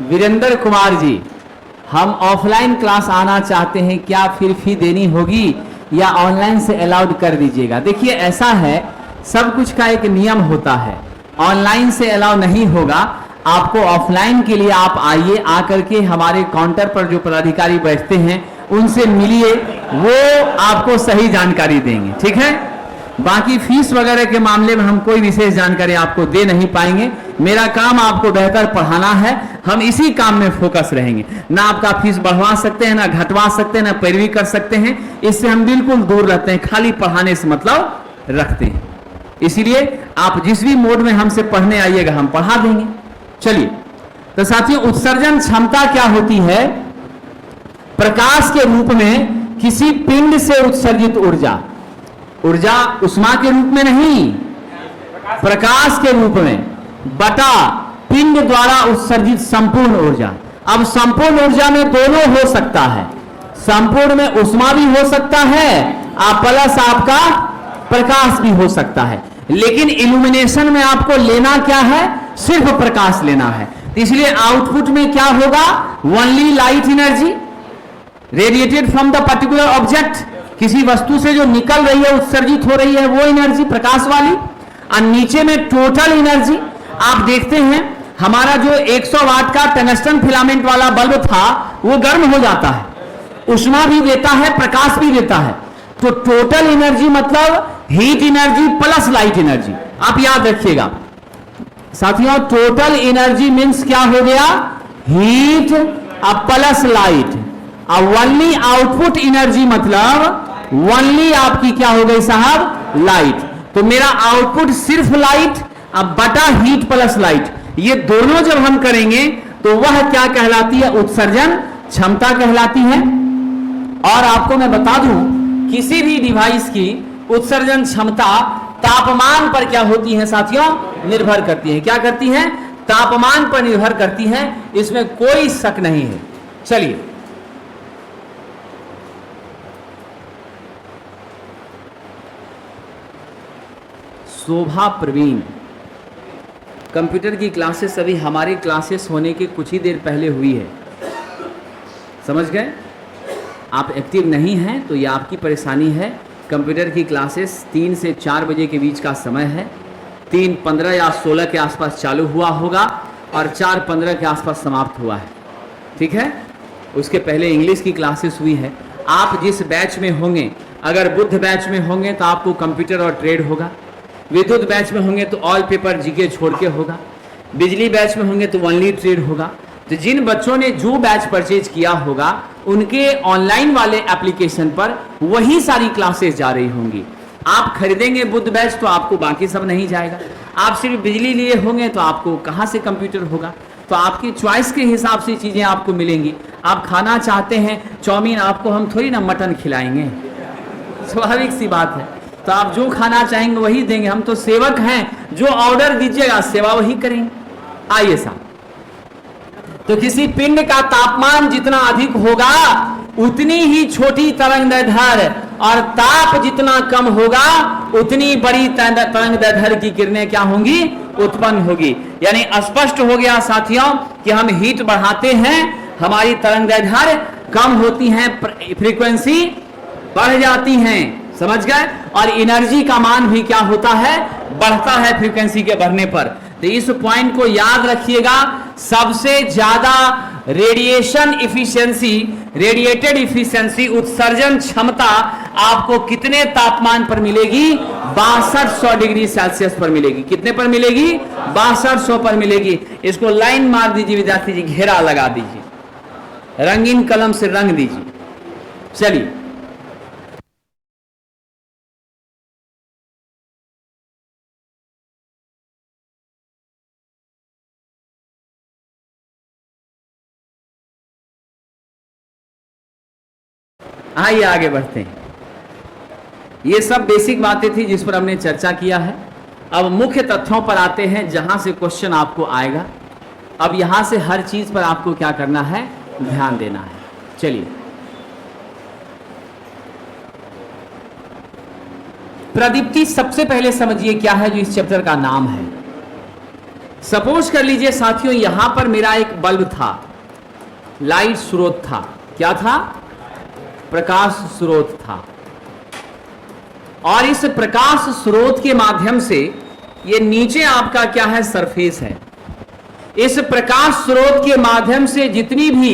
वीरेंद्र कुमार जी, हम ऑफलाइन क्लास आना चाहते हैं, क्या फिर फी देनी होगी या ऑनलाइन से अलाउड कर दीजिएगा? देखिए, ऐसा है, सब कुछ का एक नियम होता है। ऑनलाइन से अलाउ नहीं होगा, आपको ऑफलाइन के लिए आप आइए, आकर के हमारे काउंटर पर जो पदाधिकारी बैठते हैं उनसे मिलिए, वो आपको सही जानकारी देंगे, ठीक है? बाकी फीस वगैरह के मामले में हम कोई विशेष जानकारी आपको दे नहीं पाएंगे। मेरा काम आपको बेहतर पढ़ाना है, हम इसी काम में फोकस रहेंगे। ना आपका फीस बढ़वा सकते हैं, ना घटवा सकते हैं, ना पैरवी कर सकते हैं, इससे हम बिल्कुल दूर रहते हैं, खाली पढ़ाने से मतलब रखते हैं। इसीलिए आप जिस भी मोड में हमसे पढ़ने आइएगा, हम पढ़ा देंगे। चलिए, तो साथियों, उत्सर्जन क्षमता क्या होती है? प्रकाश के रूप में किसी पिंड से उत्सर्जित ऊर्जा, ऊर्जा उष्मा के रूप में नहीं, प्रकाश के रूप में, बटा पिंड द्वारा उत्सर्जित संपूर्ण ऊर्जा। अब संपूर्ण ऊर्जा में दोनों हो सकता है, संपूर्ण में उष्मा भी हो सकता है, प्लस आपका प्रकाश भी हो सकता है, लेकिन इल्यूमिनेशन में आपको लेना क्या है? सिर्फ प्रकाश लेना है। इसलिए आउटपुट में क्या होगा? Only light energy radiated from the particular object, किसी वस्तु से जो निकल रही है, उत्सर्जित हो रही है, वो एनर्जी प्रकाश वाली। और नीचे में टोटल एनर्जी, आप देखते हैं हमारा जो 100 वाट का टंगस्टन फिलामेंट वाला बल्ब था, वो गर्म हो जाता है, उष्मा भी देता है, प्रकाश भी देता है। तो टोटल एनर्जी मतलब heat energy plus light energy. आप याद रखिएगा साथियों, टोटल एनर्जी मीन्स क्या हो गया? Heat plus light. अब ओनली आउटपुट एनर्जी मतलब ओनली आपकी क्या हो गई साहब? लाइट। तो मेरा आउटपुट सिर्फ लाइट अब बटा हीट प्लस लाइट, ये दोनों जब हम करेंगे तो वह क्या कहलाती है? उत्सर्जन क्षमता कहलाती है। और आपको मैं बता दूं, किसी भी डिवाइस की उत्सर्जन क्षमता तापमान पर क्या होती है साथियों? निर्भर करती है। क्या करती है? तापमान पर निर्भर करती है, इसमें कोई शक नहीं है। चलिए, शोभा प्रवीण, कंप्यूटर की क्लासेस अभी हमारी क्लासेस होने के कुछ ही देर पहले हुई है, समझ गए? आप एक्टिव नहीं हैं तो ये आपकी परेशानी है। कंप्यूटर की क्लासेस 3 से 4 बजे के बीच का समय है। 3:15 या 16 के आसपास चालू हुआ होगा और 4:15 के आसपास समाप्त हुआ है, ठीक है? उसके पहले इंग्लिश की क्लासेस हुई है। आप जिस बैच में होंगे, अगर बुद्ध बैच में होंगे तो आपको कंप्यूटर और ट्रेड होगा, विद्युत बैच में होंगे तो ऑल पेपर जीके छोड़ के होगा, बिजली बैच में होंगे तो ओनली ट्रेड होगा। तो जिन बच्चों ने जो बैच परचेज किया होगा उनके ऑनलाइन वाले एप्लीकेशन पर वही सारी क्लासेस जा रही होंगी। आप खरीदेंगे बुद्ध बैच तो आपको बाकी सब नहीं जाएगा। आप सिर्फ बिजली लिए होंगे तो आपको कहाँ से कंप्यूटर होगा। तो आपकी चॉइस के हिसाब से चीज़ें आपको मिलेंगी। आप खाना चाहते हैं चाउमीन, आपको हम थोड़ी ना मटन खिलाएंगे, स्वाभाविक सी बात है। तो आप जो खाना चाहेंगे वही देंगे, हम तो सेवक हैं, जो ऑर्डर दीजिएगा सेवा वही करेंगे। आइए साहब, तो किसी पिंड का तापमान जितना अधिक होगा उतनी ही छोटी तरंगदैर्घ्य, और ताप जितना कम होगा उतनी बड़ी तरंगदैर्घ्य की किरणें क्या होंगी, उत्पन्न होगी। यानी स्पष्ट हो गया साथियों कि हम हीट बढ़ाते हैं, हमारी तरंगदैर्घ्य कम होती हैं, फ्रीक्वेंसी बढ़ जाती हैं, समझ गए। और एनर्जी का मान भी क्या होता है, बढ़ता है फ्रीक्वेंसी के बढ़ने पर। तो इस पॉइंट को याद रखिएगा। सबसे ज्यादा रेडिएशन इफिशिएंसी, रेडिएटेड इफिशिएंसी, उत्सर्जन क्षमता आपको कितने तापमान पर मिलेगी, 6200 डिग्री सेल्सियस पर मिलेगी। कितने पर मिलेगी, 6200 पर मिलेगी। इसको लाइन मार दीजिए विद्यार्थी जी, घेरा लगा दीजिए, रंगीन कलम से रंग दीजिए। चलिए, आइए आगे बढ़ते हैं। ये सब बेसिक बातें थी जिस पर हमने चर्चा किया है। अब मुख्य तथ्यों पर आते हैं जहां से क्वेश्चन आपको आएगा। अब यहां से हर चीज पर आपको क्या करना है, ध्यान देना है। चलिए, प्रदीप्ति सबसे पहले समझिए क्या है जो इस चैप्टर का नाम है। सपोज कर लीजिए साथियों, यहां पर मेरा एक बल्ब था, लाइट स्रोत था। क्या था, प्रकाश स्रोत था। और इस प्रकाश स्रोत के माध्यम से ये नीचे आपका क्या है, सरफेस है। इस प्रकाश स्रोत के माध्यम से जितनी भी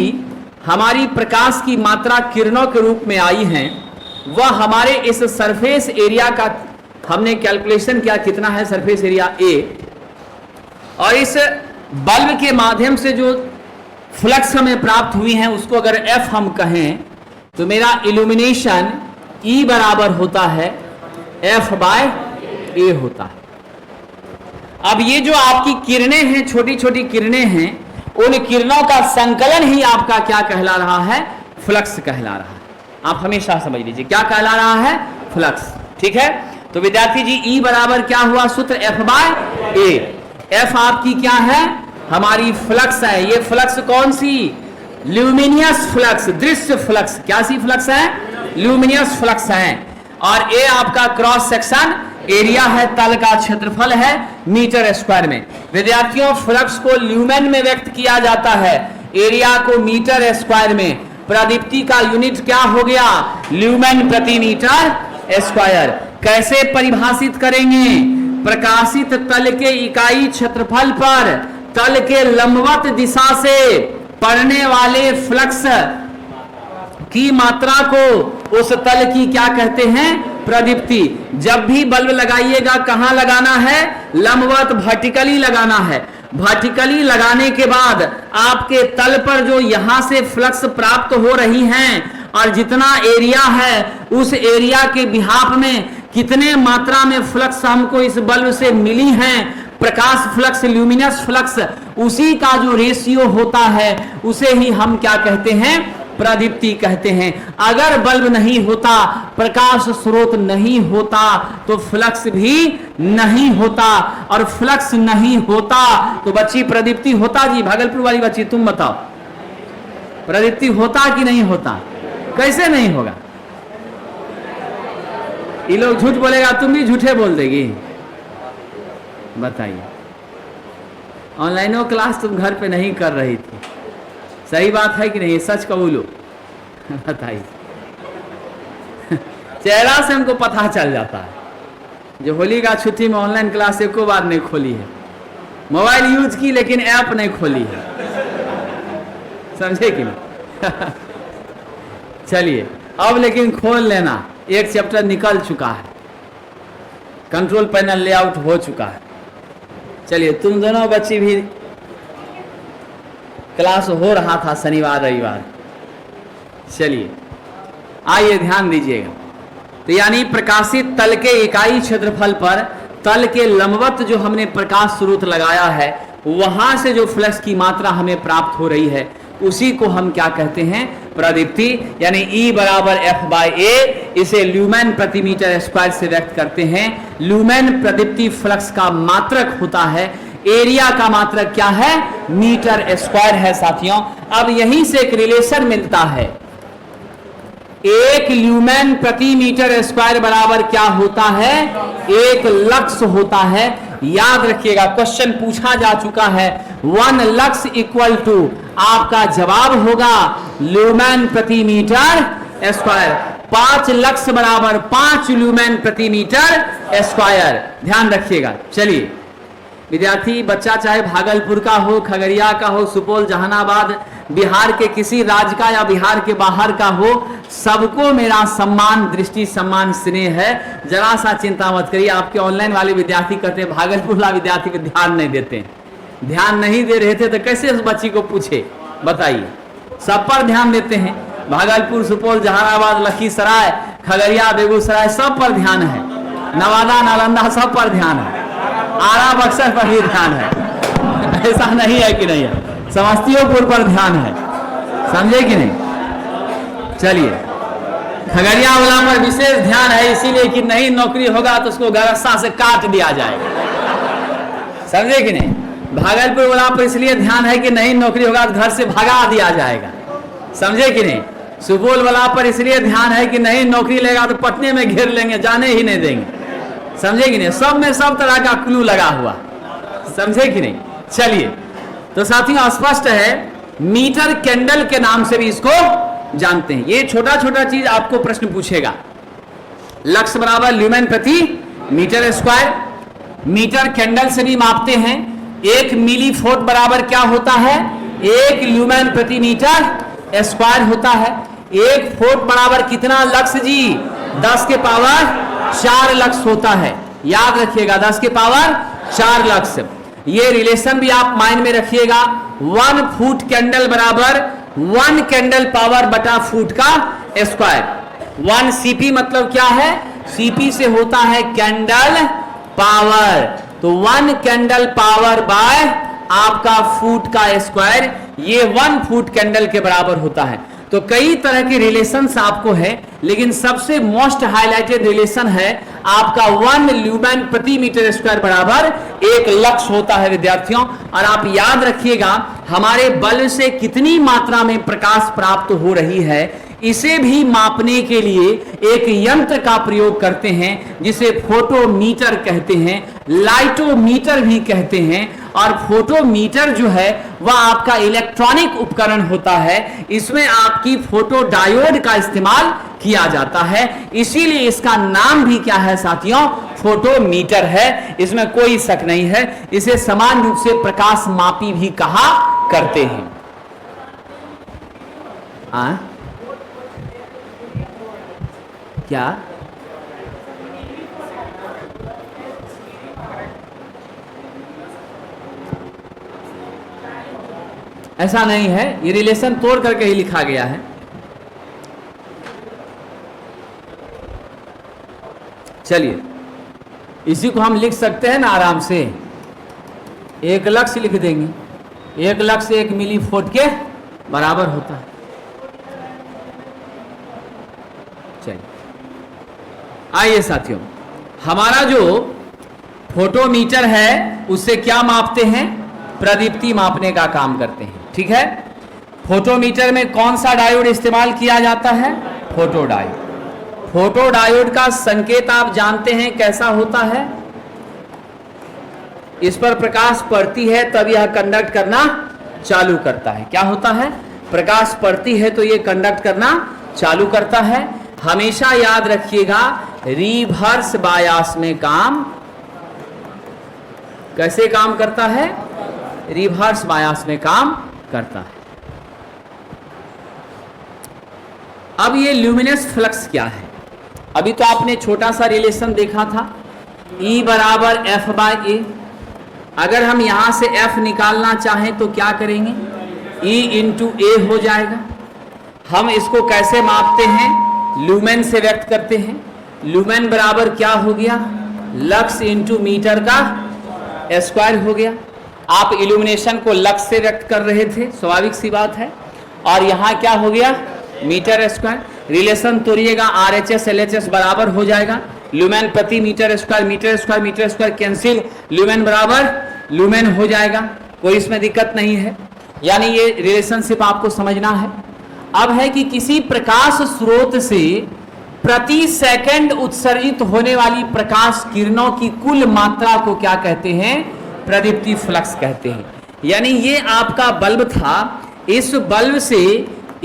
हमारी प्रकाश की मात्रा किरणों के रूप में आई है वह हमारे इस सरफेस एरिया का हमने कैलकुलेशन किया, कितना है सरफेस एरिया A। और इस बल्ब के माध्यम से जो फ्लक्स हमें प्राप्त हुई है उसको अगर F हम कहें तो मेरा इल्यूमिनेशन E बराबर होता है F/A होता है। अब ये जो आपकी किरणें हैं, छोटी छोटी किरणें हैं, उन किरणों का संकलन ही आपका क्या कहला रहा है, फ्लक्स कहला रहा है। आप हमेशा समझ लीजिए क्या कहला रहा है, फ्लक्स। ठीक है, तो विद्यार्थी जी E बराबर क्या हुआ, सूत्र F/A। F आपकी क्या है, हमारी फ्लक्स है। ये फ्लक्स कौन सी, ल्यूमिनियस फ्लक्स, दृश्य फ्लक्स। क्या सी फ्लक्स है, ल्यूमिनियस फ्लक्स है। और A आपका क्रॉस सेक्शन एरिया है, तल का क्षेत्रफल है मीटर स्क्वायर में। विद्यार्थियों, फ्लक्स को ल्यूमेन में व्यक्त किया जाता है, एरिया को मीटर स्क्वायर में। प्रदीप्ति का यूनिट क्या हो गया, ल्यूमेन प्रति मीटर स्क्वायर। कैसे परिभाषित करेंगे, प्रकाशित तल के इकाई क्षेत्रफल पर तल के लंबवत दिशा से पड़ने वाले फ्लक्स की मात्रा को उस तल की क्या कहते हैं, प्रदीप्ति। जब भी बल्ब लगाइएगा कहां लगाना है, लंबवत वर्टिकली लगाना है। वर्टिकली लगाने के बाद आपके तल पर जो यहां से फ्लक्स प्राप्त हो रही हैं और जितना एरिया है उस एरिया के बिहाफ में कितने मात्रा में फ्लक्स हमको इस बल्ब से मिली हैं, प्रकाश फ्लक्स, ल्यूमिनस फ्लक्स, उसी का जो रेशियो होता है उसे ही हम क्या कहते हैं, प्रदीप्ति कहते हैं। अगर बल्ब नहीं होता, प्रकाश स्रोत नहीं होता तो फ्लक्स भी नहीं होता, और फ्लक्स नहीं होता तो बच्ची प्रदीप्ति होता। जी भागलपुर वाली बच्ची तुम बताओ, प्रदीप्ति होता कि नहीं होता, कैसे नहीं होगा। ये लोग झूठ बोलेगा, तुम भी झूठे बोल देगी, बताइए। ऑनलाइनो क्लास तुम घर पे नहीं कर रही थी, सही बात है कि नहीं, सच कबूलो, बताइए। चेहरा से हमको पता चल जाता है। जो होली का छुट्टी में ऑनलाइन क्लास एको बार नहीं खोली है, मोबाइल यूज की लेकिन ऐप नहीं खोली है, समझे कि नहीं। चलिए अब लेकिन खोल लेना, एक चैप्टर निकल चुका है, कंट्रोल पैनल लेआउट हो चुका है। चलिए तुम दोनों बच्चे भी, क्लास हो रहा था शनिवार रविवार। चलिए आइए ध्यान दीजिएगा। तो यानी प्रकाशित तल के इकाई क्षेत्रफल पर तल के लंबवत जो हमने प्रकाश स्रोत लगाया है, वहां से जो फ्लक्स की मात्रा हमें प्राप्त हो रही है, उसी को हम क्या कहते हैं? प्रदीप्ति। यानी E बराबर F/A, इसे ल्यूमेन प्रति मीटर स्क्वायर से व्यक्त करते हैं। ल्यूमेन प्रदीप्ति फ्लक्स का मात्रक होता है, एरिया का मात्रक क्या है? मीटर स्क्वायर है साथियों। अब यहीं से एक रिलेशन मिलता है, एक ल्यूमेन प्रति मीटर स्क्वायर बराबर क्या होता है? एक लक्स होता है। याद रखिएगा, क्वेश्चन पूछा जा चुका है, 1 लक्स इक्वल टू, आपका जवाब होगा ल्यूमेन प्रति मीटर स्क्वायर। 5 लक्स बराबर 5 ल्यूमेन प्रति मीटर स्क्वायर, ध्यान रखिएगा। चलिए विद्यार्थी बच्चा चाहे भागलपुर का हो, खगड़िया का हो, सुपौल, जहानाबाद, बिहार के किसी राज्य का या बिहार के बाहर का हो, सबको मेरा सम्मान, दृष्टि, सम्मान, स्नेह है। जरा सा चिंता मत करिए। आपके ऑनलाइन वाले विद्यार्थी कहते हैं भागलपुर वाला विद्यार्थी को ध्यान नहीं देते हैं। ध्यान नहीं दे रहे थे तो कैसे उस बच्ची को पूछे? बताइए। सब पर ध्यान देते हैं, भागलपुर, सुपौल, जहानाबाद, लखीसराय, खगड़िया, बेगूसराय, सब पर ध्यान है। नवादा, नालंदा, सब पर ध्यान है। आरा, बक्सर पर भी ध्यान है। ऐसा नहीं है कि नहीं है, समस्तीपुर पर ध्यान है, समझे कि नहीं? चलिए खगड़िया वाला पर विशेष ध्यान है, इसीलिए कि नहीं नौकरी होगा तो उसको गरस्सा से काट दिया जाएगा, समझे कि नहीं? भागलपुर वाला पर इसलिए ध्यान है कि नहीं नौकरी होगा तो घर से भगा दिया जाएगा, समझे कि नहीं? सुपौल वाला पर इसलिए ध्यान है कि नहीं नौकरी लेगा तो पटने में घेर लेंगे, जाने ही नहीं देंगे, समझे कि नहीं? सब में सब तरह का क्लू लगा हुआ, समझे कि नहीं? चलिए तो साथियों स्पष्ट है, मीटर कैंडल के नाम से भी इसको जानते हैं। ये छोटा छोटा चीज आपको प्रश्न पूछेगा। लक्स बराबर ल्यूमेन प्रति मीटर स्क्वायर, मीटर कैंडल से भी मापते हैं। 1 मिली फोट बराबर क्या होता है? 1 ल्यूमेन प्रति मीटर स्क्वायर होता है। 1 फोट बराबर कितना लक्स जी? 10 के पावर 4 लक्स होता है। याद रखिएगा 10 के पावर 4 लक्स। ये रिलेशन भी आप माइंड में रखिएगा। 1 फुट कैंडल बराबर 1 कैंडल पावर बटा फुट का स्क्वायर। 1 सीपी मतलब क्या है? सीपी से होता है कैंडल पावर, तो 1 कैंडल पावर बाय आपका फुट का स्क्वायर, ये 1 फुट कैंडल के बराबर होता है। तो कई तरह के रिलेशंस आपको है, लेकिन सबसे मोस्ट हाईलाइटेड रिलेशन है आपका 1 ल्यूमेन प्रति मीटर स्क्वायर बराबर 1 लक्स होता है विद्यार्थियों। और आप याद रखिएगा हमारे बल्ब से कितनी मात्रा में प्रकाश प्राप्त हो रही है, इसे भी मापने के लिए एक यंत्र का प्रयोग करते हैं जिसे फोटोमीटर कहते हैं, लाइटोमीटर भी कहते हैं। और फोटोमीटर जो है वह आपका इलेक्ट्रॉनिक उपकरण होता है, इसमें आपकी फोटो डायोड का इस्तेमाल किया जाता है, इसीलिए इसका नाम भी क्या है साथियों? फोटोमीटर है, इसमें कोई शक नहीं है। इसे समान रूप से प्रकाश मापी भी कहा करते हैं। क्या ऐसा नहीं है, ये रिलेशन तोड़ करके ही लिखा गया है। चलिए इसी को हम लिख सकते हैं ना आराम से, 1 लक्स लिख देंगे। 1 लक्स 1 मिली फोट के बराबर होता है। चलिए आइए साथियों, हमारा जो फोटोमीटर है उससे क्या मापते हैं? प्रदीप्ति मापने का काम करते हैं, ठीक है? फोटोमीटर में कौन सा डायोड इस्तेमाल किया जाता है? Photo diode. फोटो डायोड का संकेत आप जानते हैं कैसा होता है? इस पर प्रकाश पड़ती है तब यह कंडक्ट करना चालू करता है। क्या होता है? प्रकाश पड़ती है तो यह कंडक्ट करना चालू करता है। हमेशा याद रखिएगा रिवर्स बायास में काम कैसे काम करता है? रिवर्स बायास में काम करता है। अब ये ल्यूमिनस फ्लक्स क्या है? अभी तो आपने छोटा सा रिलेशन देखा था, E बराबर F बाय ए। अगर हम यहां से F निकालना चाहें तो क्या करेंगे? E इंटू ए हो जाएगा। हम इसको कैसे मापते हैं? ल्यूमेन से व्यक्त करते हैं। ल्यूमेन बराबर क्या हो गया? लक्स इंटू मीटर का स्क्वायर हो गया। आप इल्यूमिनेशन को लक्स से व्यक्त कर रहे थे, स्वाभाविक सी बात है, और यहाँ क्या हो गया? Metre square. रिलेशन तोड़िएगा, RHS LHS बराबर हो जाएगा ल्यूमेन प्रति मीटर स्क्वायर कैंसिल, ल्यूमेन बराबर ल्यूमेन हो जाएगा, कोई इसमें दिक्कत नहीं है। यानी ये रिलेशनशिप आपको समझना है। अब है कि किसी प्रकाश स्रोत से प्रति सेकंड उत्सर्जित होने वाली प्रकाश किरणों की कुल मात्रा को क्या कहते हैं? प्रदीप्ति फ्लक्स कहते हैं। यानी ये आपका बल्ब था, इस बल्ब से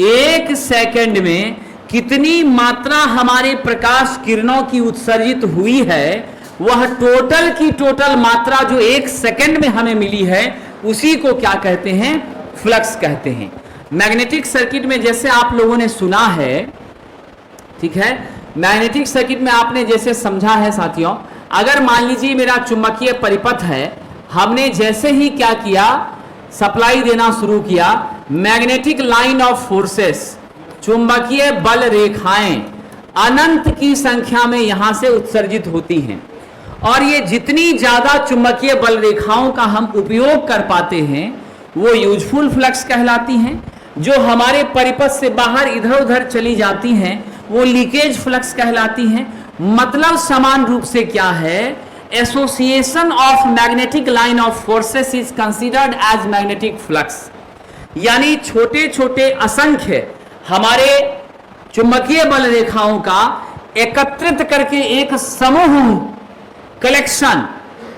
एक सेकंड में कितनी मात्रा हमारे प्रकाश किरणों की उत्सर्जित हुई है, वह टोटल की टोटल मात्रा जो एक सेकंड में हमें मिली है, उसी को क्या कहते हैं? फ्लक्स कहते हैं। मैग्नेटिक सर्किट में जैसे आप लोगों ने सुना है, ठीक है, मैग्नेटिक सर्किट में आपने जैसे समझा है साथियों, अगर मान लीजिए मेरा चुंबकीय परिपथ है, हमने जैसे ही क्या किया? सप्लाई देना शुरू किया, मैग्नेटिक लाइन ऑफ फोर्सेस, चुंबकीय बल रेखाएं अनंत की संख्या में यहां से उत्सर्जित होती हैं, और ये जितनी ज्यादा चुंबकीय बल रेखाओं का हम उपयोग कर पाते हैं वो यूजफुल फ्लक्स कहलाती हैं। जो हमारे परिपथ से बाहर इधर उधर चली जाती हैं वो लीकेज फ्लक्स कहलाती हैं। मतलब समान रूप से क्या है? Association of magnetic line of forces is considered as magnetic flux. यानी छोटे छोटे असंख्य हमारे चुंबकीय बल रेखाओं का एकत्रित करके एक समूह, कलेक्शन,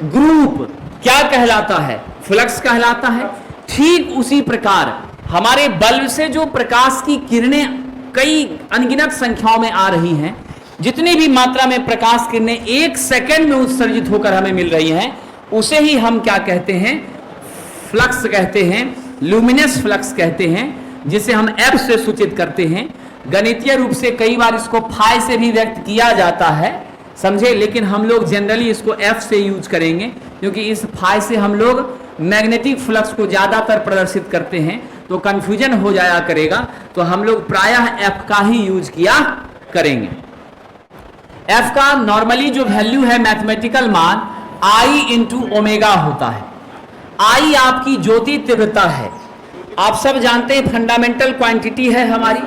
ग्रुप क्या कहलाता है? फ्लक्स कहलाता है। ठीक उसी प्रकार हमारे बल्ब से जो प्रकाश की किरणें कई अनगिनत संख्याओं में आ रही हैं, जितनी भी मात्रा में प्रकाश किरणें एक सेकंड में उत्सर्जित होकर हमें मिल रही हैं, उसे ही हम क्या कहते हैं? फ्लक्स कहते हैं, लुमिनस फ्लक्स कहते हैं, जिसे हम F से सूचित करते हैं। गणितीय रूप से कई बार इसको फाई से भी व्यक्त किया जाता है, समझे, लेकिन हम लोग जनरली इसको F से यूज करेंगे, क्योंकि इस फाई से हम लोग मैग्नेटिक फ्लक्स को ज्यादातर प्रदर्शित करते हैं, तो कंफ्यूजन हो जाया करेगा, तो हम लोग प्रायः F का ही यूज किया करेंगे। F का नॉर्मली जो वैल्यू है मैथमेटिकल मान I इंटू ओमेगा होता है। I आपकी ज्योति तीव्रता है, आप सब जानते हैं फंडामेंटल क्वांटिटी है हमारी,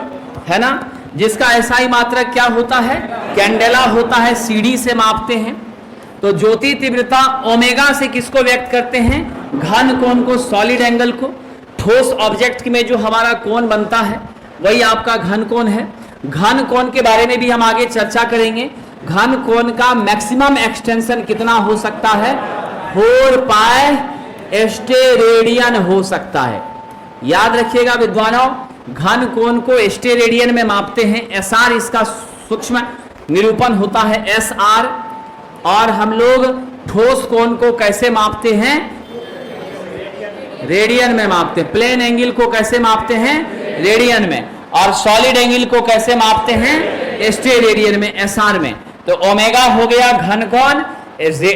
है ना, जिसका SI मात्रक क्या होता है? कैंडेला होता है, CD से मापते हैं। तो ज्योति तीव्रता ओमेगा से किसको व्यक्त करते हैं? घन कोण को, सॉलिड एंगल को। ठोस ऑब्जेक्ट में जो हमारा कोण बनता है वही आपका घन कोण है। घन कोण के बारे में भी हम आगे चर्चा करेंगे। घन कोण का मैक्सिमम एक्सटेंशन कितना हो सकता है? 4 पाई स्टेरेडियन हो सकता है। याद रखिएगा विद्वानों, घन कोण को स्टेरेडियन में मापते हैं। SR इसका सूक्ष्म निरूपण होता है, SR। और हम लोग ठोस कोण को कैसे मापते हैं? रेडियन में मापते हैं। प्लेन एंगल को कैसे मापते हैं? रेडियन में। और सॉलिड एंगल को कैसे मापते हैं? स्टेरेडियन में, SR में। तो ओमेगा हो गया घन कोण,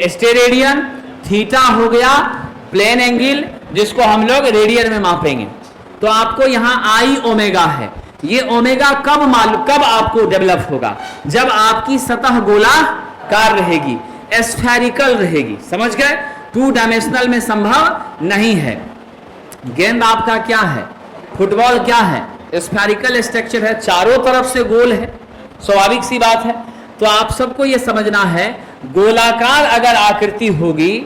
स्टेरेडियन, थीटा हो गया प्लेन एंगल, जिसको हम लोग रेडियन में मापेंगे। तो आपको यहां I ओमेगा है। ये ओमेगा कब आपको डेवलप होगा? जब आपकी सतह गोलाकार रहेगी, स्फेरिकल रहेगी, समझ गए? 2 डायमेंशनल में संभव नहीं है। गेंद आपका क्या है? फुटबॉल क्या है? स्फेरिकल स्ट्रक्चर है, चारों तरफ से गोल है, स्वाभाविक सी बात है। तो आप सबको यह समझना है, गोलाकार अगर आकृति होगी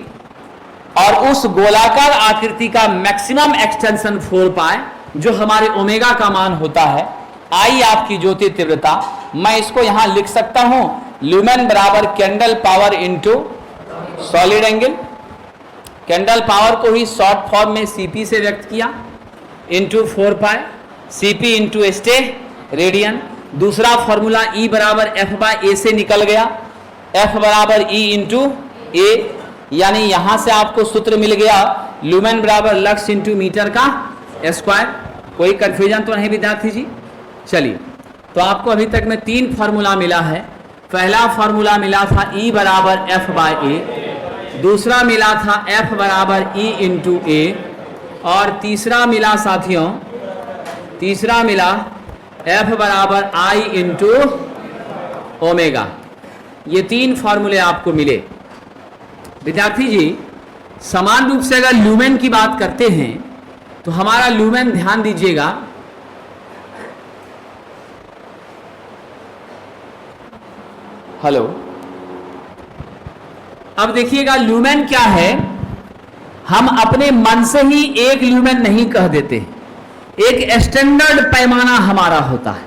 और उस गोलाकार आकृति का मैक्सिमम एक्सटेंशन 4 पाई, जो हमारे ओमेगा का मान होता है, I आपकी ज्योति तीव्रता, मैं इसको यहां लिख सकता हूं, ल्यूमेन बराबर candle power into solid angle. Candle power को ही शॉर्ट फॉर्म में CP से व्यक्त किया, इंटू 4 पाई, CP इंटू स्टे रेडियन। दूसरा फॉर्मूला E बराबर F बाय A से निकल गया, F बराबर E इंटू A, यानी यहां से आपको सूत्र मिल गया ल्यूमेन बराबर लक्स इंटू मीटर का स्क्वायर। कोई कंफ्यूजन तो नहीं विद्यार्थी जी? चलिए तो आपको अभी तक में 3 फार्मूला मिला है। पहला फार्मूला मिला था E बराबर F बाय ए, दूसरा मिला था F बराबर E इंटू ए, और तीसरा मिला साथियों, तीसरा मिला F बराबर I इंटू ओमेगा। ये 3 फार्मूले आपको मिले। विद्यार्थी जी, समान रूप से अगर ल्यूमेन की बात करते हैं तो हमारा ल्यूमेन, ध्यान दीजिएगा, हेलो, अब देखिएगा ल्यूमेन क्या है। हम अपने मन से ही एक ल्यूमेन नहीं कह देते, एक स्टैंडर्ड पैमाना हमारा होता है।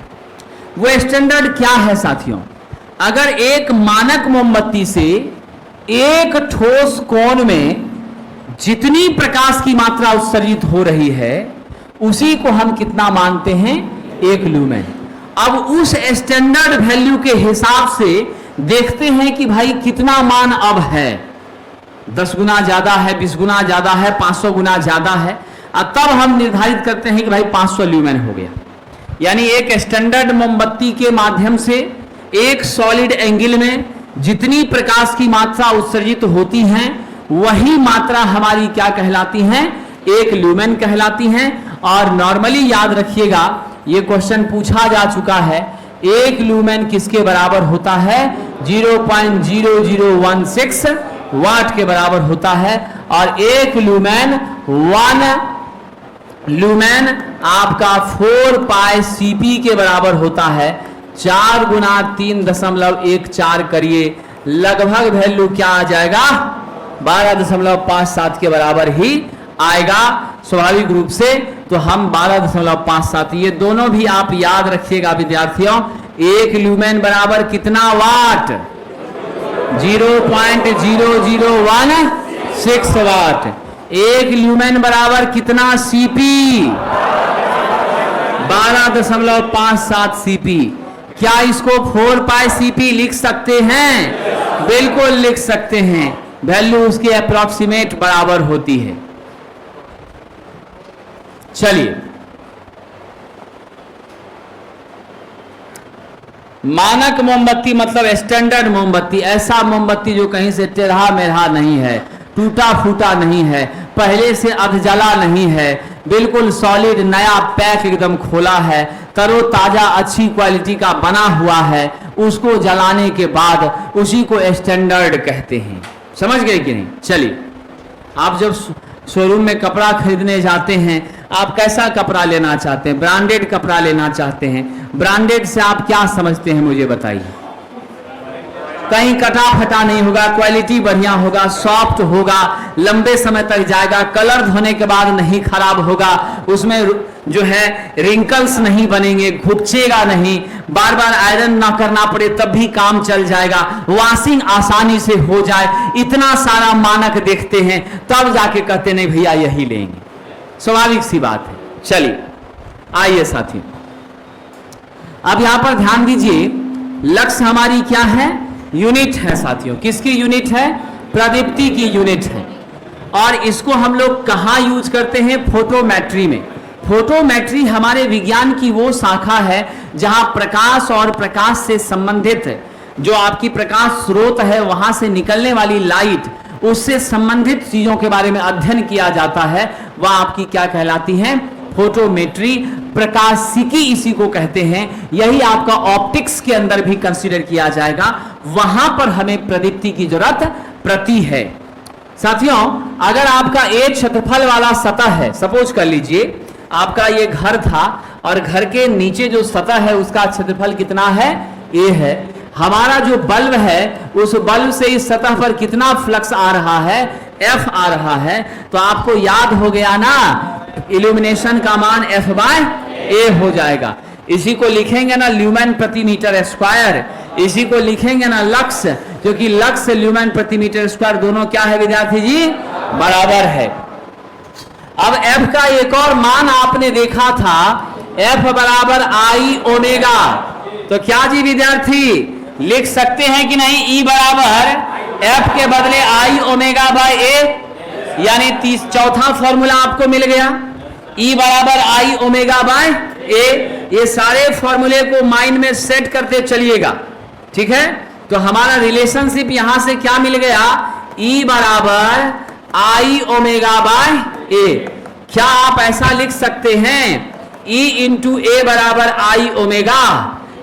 वो स्टैंडर्ड क्या है साथियों? अगर एक मानक मोमबत्ती से एक ठोस कोण में जितनी प्रकाश की मात्रा उत्सर्जित हो रही है, उसी को हम कितना मानते हैं? 1 ल्यूमेन। अब उस स्टैंडर्ड वैल्यू के हिसाब से देखते हैं कि भाई कितना मान अब है, 10 गुना ज्यादा है, 20 गुना ज्यादा है, 500 गुना ज्यादा है, और तब हम निर्धारित करते हैं कि भाई 500 ल्यूमेन हो गया। यानी एक स्टैंडर्ड मोमबत्ती के माध्यम से एक सॉलिड एंगल में जितनी प्रकाश की मात्रा उत्सर्जित होती है, वही मात्रा हमारी क्या कहलाती है? 1 ल्यूमेन कहलाती है। और नॉर्मली याद रखिएगा, ये क्वेश्चन पूछा जा चुका है, 1 ल्यूमेन किसके बराबर होता है? 0.0016 वाट के बराबर होता है। और 1 ल्यूमेन, 1 ल्यूमेन आपका 4 पाई सीपी के बराबर होता है। 4 गुना 3.14 करिए, लगभग वैल्यू क्या आ जाएगा? 12.57 के बराबर ही आएगा स्वाभाविक रूप से। तो हम 12.57, ये दोनों भी आप याद रखिएगा विद्यार्थियों। 1 ल्यूमेन बराबर कितना वाट? 0.0016 वाट। 1 ल्यूमेन बराबर कितना सीपी? 12.57 सीपी। क्या इसको 4 पाई सीपी लिख सकते हैं? बिल्कुल लिख सकते हैं। वैल्यू उसके अप्रोक्सीमेट बराबर होती है। चलिए, मानक मोमबत्ती मतलब स्टैंडर्ड मोमबत्ती, ऐसा मोमबत्ती जो कहीं से टेढ़ा मेढ़ा नहीं है, टूटा फूटा नहीं है, पहले से अधजला नहीं है, बिल्कुल सॉलिड नया पैक एकदम खोला है, तरोताजा अच्छी क्वालिटी का बना हुआ है, उसको जलाने के बाद उसी को स्टैंडर्ड कहते हैं। समझ गए कि नहीं? चलिए, आप जब शोरूम में कपड़ा खरीदने जाते हैं, आप कैसा कपड़ा लेना चाहते हैं? ब्रांडेड कपड़ा लेना चाहते हैं। ब्रांडेड से आप क्या समझते हैं, मुझे बताइए? कहीं कटा फटा नहीं होगा, क्वालिटी बढ़िया होगा, सॉफ्ट होगा, लंबे समय तक जाएगा, कलर धोने के बाद नहीं खराब होगा, उसमें जो है रिंकल्स नहीं बनेंगे, घुपचेगा नहीं, बार बार आयरन ना करना पड़े तब भी काम चल जाएगा, वॉशिंग आसानी से हो जाए, इतना सारा मानक देखते हैं, तब जाके कहते नहीं भैया यही लेंगे। स्वाभाविक सी बात है। चलिए आइए साथी, अब यहां पर ध्यान दीजिए, लक्ष्य हमारी क्या है? यूनिट है साथियों। किसकी यूनिट है? प्रदीप्ति की यूनिट है। और इसको हम लोग कहाँ यूज करते हैं? फोटोमेट्री में। फोटोमेट्री हमारे विज्ञान की वो शाखा है जहां प्रकाश और प्रकाश से संबंधित जो आपकी प्रकाश स्रोत है, वहां से निकलने वाली लाइट, उससे संबंधित चीजों के बारे में अध्ययन किया जाता है। वह आपकी क्या कहलाती है? फोटोमेट्री। प्रकाशिकी इसी को कहते हैं। यही आपका ऑप्टिक्स के अंदर भी कंसीडर किया जाएगा। वहां पर हमें प्रदीप्ति की जरूरत पड़ती है। साथियों, अगर आपका ए क्षेत्रफल वाला सतह है, सपोज कर लीजिए आपका ये घर था और घर के नीचे जो सतह है उसका क्षेत्रफल कितना है? ए है। हमारा जो बल्ब है उस बल्ब से इस सतह पर कितना फ्लक्स आ रहा है? एफ आ रहा है। तो आपको याद हो गया ना, इल्यूमिनेशन का मान एफ बाय ए हो जाएगा। इसी को लिखेंगे ना ल्यूमेन प्रति मीटर स्क्वायर, इसी को लिखेंगे ना लक्स, क्योंकि लक्स से ल्यूमेन प्रति मीटर स्क्वायर दोनों क्या है विद्यार्थी जी? बराबर है। अब एफ का एक और मान आपने देखा था, एफ बराबर आई ओमेगा। तो क्या जी विद्यार्थी लिख सकते हैं कि नहीं? ई बराबर एफ के बदले आई ओमेगा बाय ए, यानी चौथा फॉर्मूला आपको मिल गया। ई बराबर आई ओमेगा बाय ए। ये सारे फॉर्मूले को माइंड में सेट करते चलिएगा, ठीक है। तो हमारा रिलेशनशिप यहां से क्या मिल गया, E बराबर आई ओमेगा बाय ए। क्या आप ऐसा लिख सकते हैं E इंटू ए बराबर आई ओमेगा?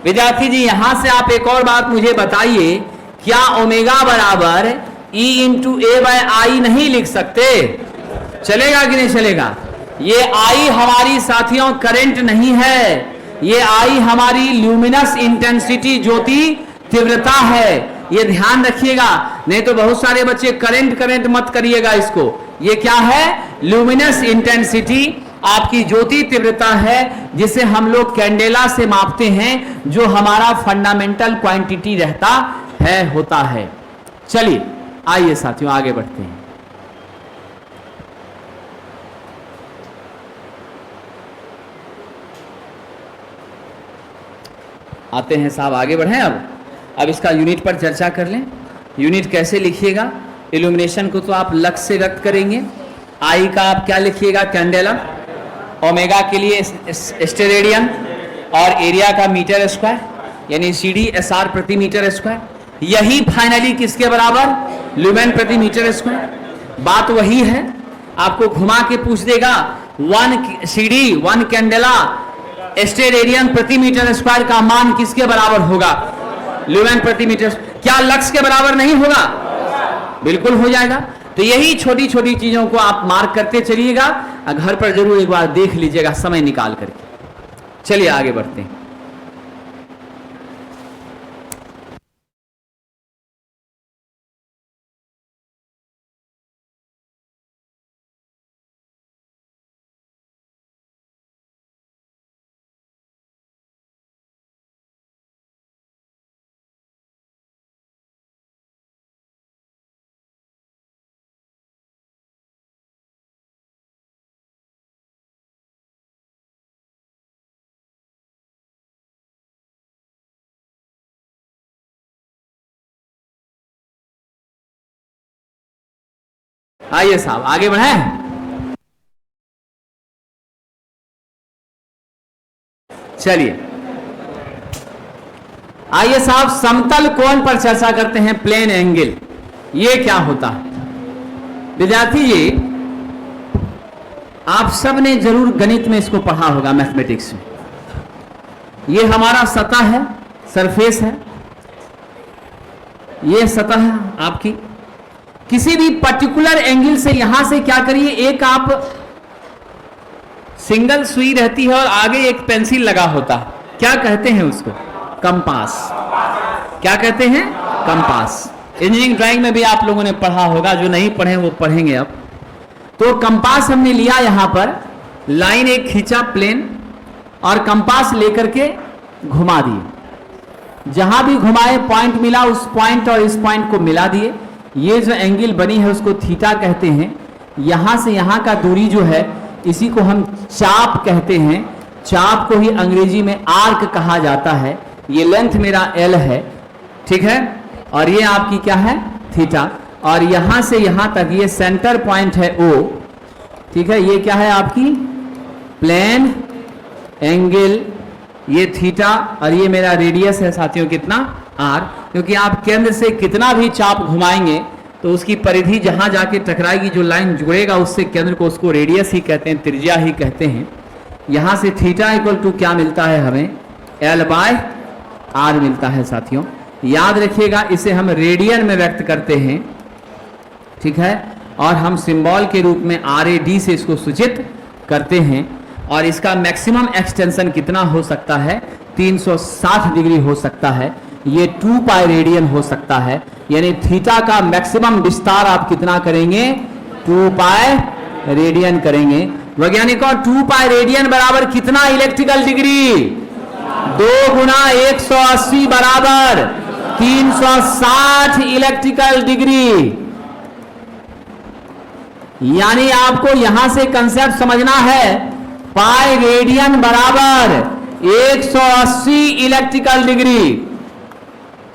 विद्यार्थी जी यहां से आप एक और बात मुझे बताइए, क्या ओमेगा बराबर E इंटू ए बाय आई नहीं लिख सकते? चलेगा कि नहीं चलेगा? ये आई हमारी साथियों करंट नहीं है, ये आई हमारी ल्यूमिनस इंटेंसिटी ज्योति तीव्रता है, ये ध्यान रखिएगा। नहीं तो बहुत सारे बच्चे करंट मत करिएगा इसको। ये क्या है, ल्यूमिनस इंटेंसिटी आपकी ज्योति तीव्रता है, जिसे हम लोग कैंडेला से मापते हैं, जो हमारा फंडामेंटल क्वांटिटी रहता है, होता है। चलिए आइए साथियों आगे बढ़ते हैं। आते हैं साहब, आगे बढ़ें। अब इसका यूनिट पर चर्चा कर लें। यूनिट कैसे लिखिएगा? इल्यूमिनेशन को तो आप लक्स से व्यक्त करेंगे, आई का आप क्या लिखिएगा, कैंडेला, ओमेगा के लिए स्टेरेडियन, और एरिया का मीटर स्क्वायर, यानी CDSR प्रति मीटर स्क्वायर। यही फाइनली किसके बराबर, ल्यूमेन प्रति मीटर स्क्वायर। बात वही है, आपको घुमा के पूछ देगा 1 CD 1 कैंडेला स्टेरेडियन प्रति मीटर स्क्वायर का मान किसके बराबर होगा, ल्यूमेन प्रति मीटर। क्या लक्स के बराबर नहीं होगा? बिल्कुल हो जाएगा। तो यही छोटी छोटी चीजों को आप मार्क करते चलिएगा, घर पर जरूर एक बार देख लीजिएगा समय निकाल करके। चलिए आगे बढ़ते हैं। आइए साहब आगे बढ़ें। चलिए आइए साहब समतल कोण पर चर्चा करते हैं, प्लेन एंगल। ये क्या होता है? विद्यार्थी जी आप सब ने जरूर गणित में इसको पढ़ा होगा, मैथमेटिक्स में। ये हमारा सतह है, सरफेस है, ये सतह है आपकी। किसी भी पर्टिकुलर एंगल से यहां से क्या करिए, एक आप सिंगल सुई रहती है और आगे एक पेंसिल लगा होता है, क्या कहते हैं उसको? कंपास। क्या कहते हैं? कंपास। इंजीनियरिंग ड्राइंग में भी आप लोगों ने पढ़ा होगा, जो नहीं पढ़े वो पढ़ेंगे अब। तो कंपास हमने लिया, यहां पर लाइन एक खींचा प्लेन, और कंपास लेकर के घुमा दिए। जहां भी घुमाए पॉइंट मिला, उस पॉइंट और इस पॉइंट को मिला दिए। ये जो एंगल बनी है उसको थीटा कहते हैं। यहां से यहां का दूरी जो है इसी को हम चाप कहते हैं। चाप को ही अंग्रेजी में आर्क कहा जाता है। ये लेंथ मेरा L है, ठीक है, और ये आपकी क्या है, थीटा। और यहां से यहां तक ये सेंटर पॉइंट है O, ठीक है। ये क्या है आपकी प्लेन एंगल, ये थीटा, और ये मेरा रेडियस है साथियों कितना, R। क्योंकि आप केंद्र से कितना भी चाप घुमाएंगे तो उसकी परिधि जहां जाके टकराएगी, जो लाइन जुड़ेगा उससे केंद्र को, उसको रेडियस ही कहते हैं, त्रिज्या ही कहते हैं। यहां से थीटा इक्वल टू क्या मिलता है हमें, L/R मिलता है साथियों। याद रखिएगा, इसे हम रेडियन में व्यक्त करते हैं, ठीक है, और हम सिंबल के रूप में RAD से इसको सूचित करते हैं। और इसका मैक्सिमम एक्सटेंशन कितना हो सकता है, 360 डिग्री हो सकता है। ये 2 पाई रेडियन हो सकता है, यानी थीटा का मैक्सिमम विस्तार आप कितना करेंगे, 2 पाई रेडियन करेंगे। वैज्ञानिकों 2 पाई रेडियन बराबर कितना इलेक्ट्रिकल डिग्री, 2 गुना 180 बराबर 360 इलेक्ट्रिकल डिग्री। यानी आपको यहां से कंसेप्ट समझना है, पाई रेडियन बराबर 180 इलेक्ट्रिकल डिग्री।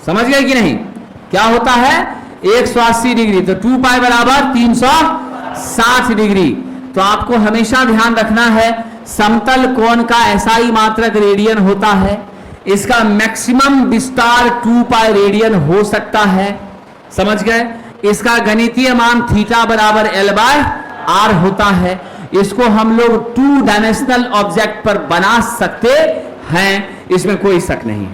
समझ गए कि नहीं? क्या होता है 180 डिग्री, तो 2 पाई बराबर 360 डिग्री। तो आपको हमेशा ध्यान रखना है समतल कोण का SI मात्रक रेडियन होता है। इसका मैक्सिमम विस्तार 2 पाई रेडियन हो सकता है, समझ गए। इसका गणितीय मान थीटा बराबर L/R होता है। इसको हम लोग 2 डायमेंशनल ऑब्जेक्ट पर बना सकते हैं, इसमें कोई शक नहीं।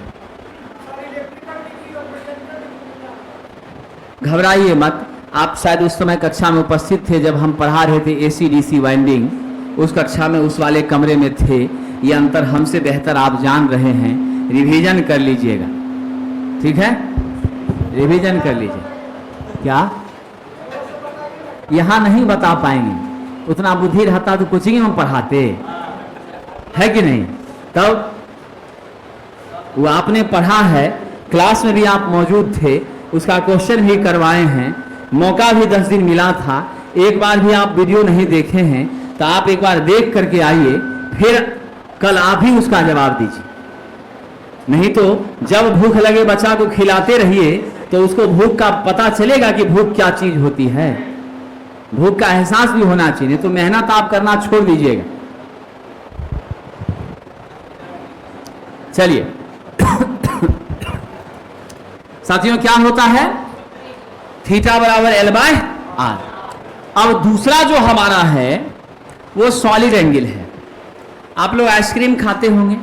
घबराइए मत, आप शायद उस समय कक्षा में उपस्थित थे जब हम पढ़ा रहे थे AC/DC वाइंडिंग, उस कक्षा में उस वाले कमरे में थे। ये अंतर हमसे बेहतर आप जान रहे हैं, रिवीजन कर लीजिएगा, ठीक है, रिवीजन कर लीजिए। क्या यहां नहीं बता पाएंगे, उतना बुद्धि रहता तो कोचिंग में पढ़ाते, है कि नहीं। तब वो आपने पढ़ा है, क्लास में भी आप मौजूद थे, उसका क्वेश्चन भी करवाए हैं, मौका भी 10 दिन मिला था। एक बार भी आप वीडियो नहीं देखे हैं तो आप एक बार देख करके आइए, फिर कल आप ही उसका जवाब दीजिए। नहीं तो जब भूख लगे बच्चा को खिलाते रहिए तो उसको भूख का पता चलेगा कि भूख क्या चीज होती है, भूख का एहसास भी होना चाहिए, तो मेहनत आप करना छोड़ दीजिएगा। चलिए साथियों, क्या होता है, थीटा बराबर L/R। अब दूसरा जो हमारा है वो सॉलिड एंगल है। आप लोग आइसक्रीम खाते होंगे,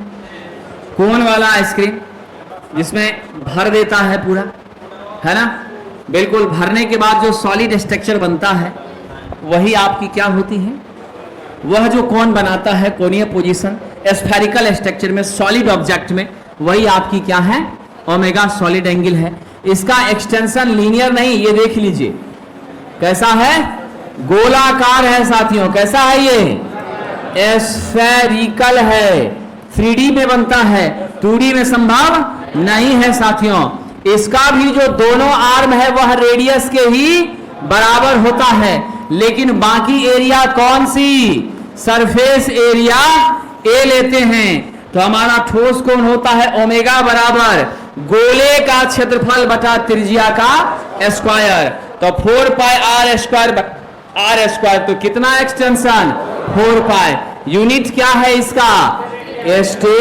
कोन वाला आइसक्रीम जिसमें भर देता है पूरा, है ना, बिल्कुल भरने के बाद जो सॉलिड स्ट्रक्चर बनता है वही आपकी क्या होती है, वह जो कोन बनाता है, कोणीय पोजीशन स्फेरिकल स्ट्रक्चर में, सॉलिड ऑब्जेक्ट में, वही आपकी क्या है, ओमेगा सॉलिड एंगल है। इसका एक्सटेंशन लीनियर नहीं, ये देख लीजिए कैसा है, गोलाकार है साथियों। कैसा है ये, स्फेरिकल है, 3D में बनता है, 2D में संभव नहीं है साथियों। इसका भी जो दोनों आर्म है वह रेडियस के ही बराबर होता है, लेकिन बाकी एरिया कौन सी, सरफेस एरिया ए लेते हैं। तो हमारा ठोस कोण होता है ओमेगा बराबर गोले का क्षेत्रफल बटा त्रिज्या का स्क्वायर, तो 4 पाई R स्क्वायर, तो कितना एक्सटेंशन, 4 पाई। यूनिट क्या है इसका, स्टे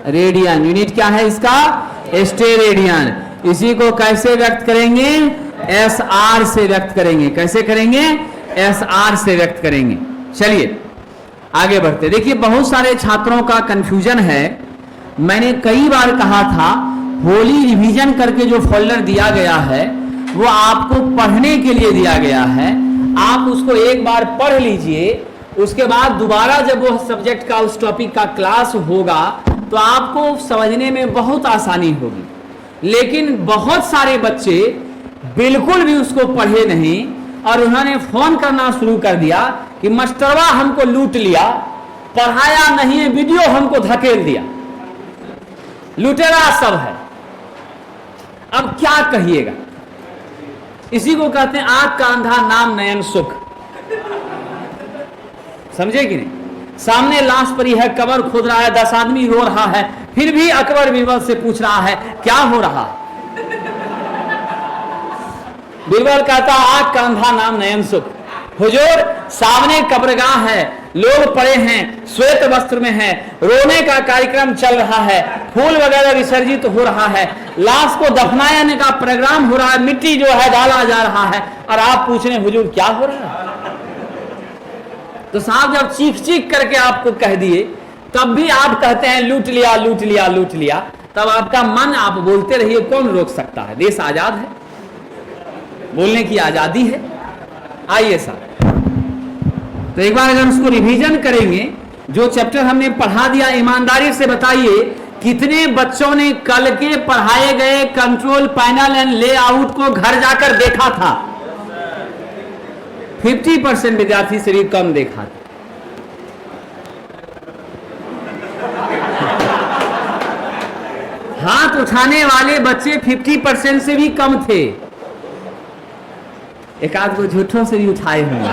रेडियन, यूनिट क्या है इसका, स्टे रेडियन। इसी को कैसे व्यक्त करेंगे, SR से व्यक्त करेंगे। कैसे करेंगे, SR से व्यक्त करेंगे। चलिए आगे बढ़ते। देखिए बहुत सारे छात्रों का कंफ्यूजन है, मैंने कई बार कहा था होली रिवीजन करके जो फोल्डर दिया गया है वो आपको पढ़ने के लिए दिया गया है, आप उसको एक बार पढ़ लीजिए, उसके बाद दोबारा जब वो सब्जेक्ट का, उस टॉपिक का क्लास होगा तो आपको समझने में बहुत आसानी होगी। लेकिन बहुत सारे बच्चे बिल्कुल भी उसको पढ़े नहीं और उन्होंने फोन करना शुरू कर दिया कि मास्टरवा हमको लूट लिया, पढ़ाया नहीं है, वीडियो हमको धकेल दिया, लुटेरा सब है। अब क्या कहिएगा, इसी को कहते हैं आंख का अंधा नाम नयन सुख, समझे कि नहीं। सामने लाश पड़ी है, कब्र खोद रहा है, 10 आदमी रो रहा है, फिर भी अकबर बीरबल से पूछ रहा है क्या हो रहा। बीरबल कहता आंख का अंधा नाम नयन सुख। हुजूर सामने कब्रगाह है, लोग पड़े हैं, श्वेत वस्त्र में हैं, रोने का कार्यक्रम चल रहा है, फूल वगैरह विसर्जित हो रहा है, लाश को दफनाने का प्रोग्राम हो रहा है, मिट्टी जो है डाला जा रहा है, और आप पूछ रहे हैं हुजूर क्या हो रहा है। तो साहब जब चीख चीख करके आपको कह दिए तब भी आप कहते हैं लूट लिया लूट लिया लूट लिया, तब आपका मन, आप बोलते रहिए, कौन रोक सकता है, देश आजाद है, बोलने की आजादी है। आइए साहब, तो एक बार अगर उसको रिवीजन करेंगे, जो चैप्टर हमने पढ़ा दिया, ईमानदारी से बताइए कितने बच्चों ने कल के पढ़ाए गए कंट्रोल पैनल एंड लेआउट को घर जाकर देखा था। 50% विद्यार्थी से भी कम देखा था। हाथ उठाने वाले बच्चे 50% से भी कम थे, एक आध को झूठों से भी उठाए होंगे।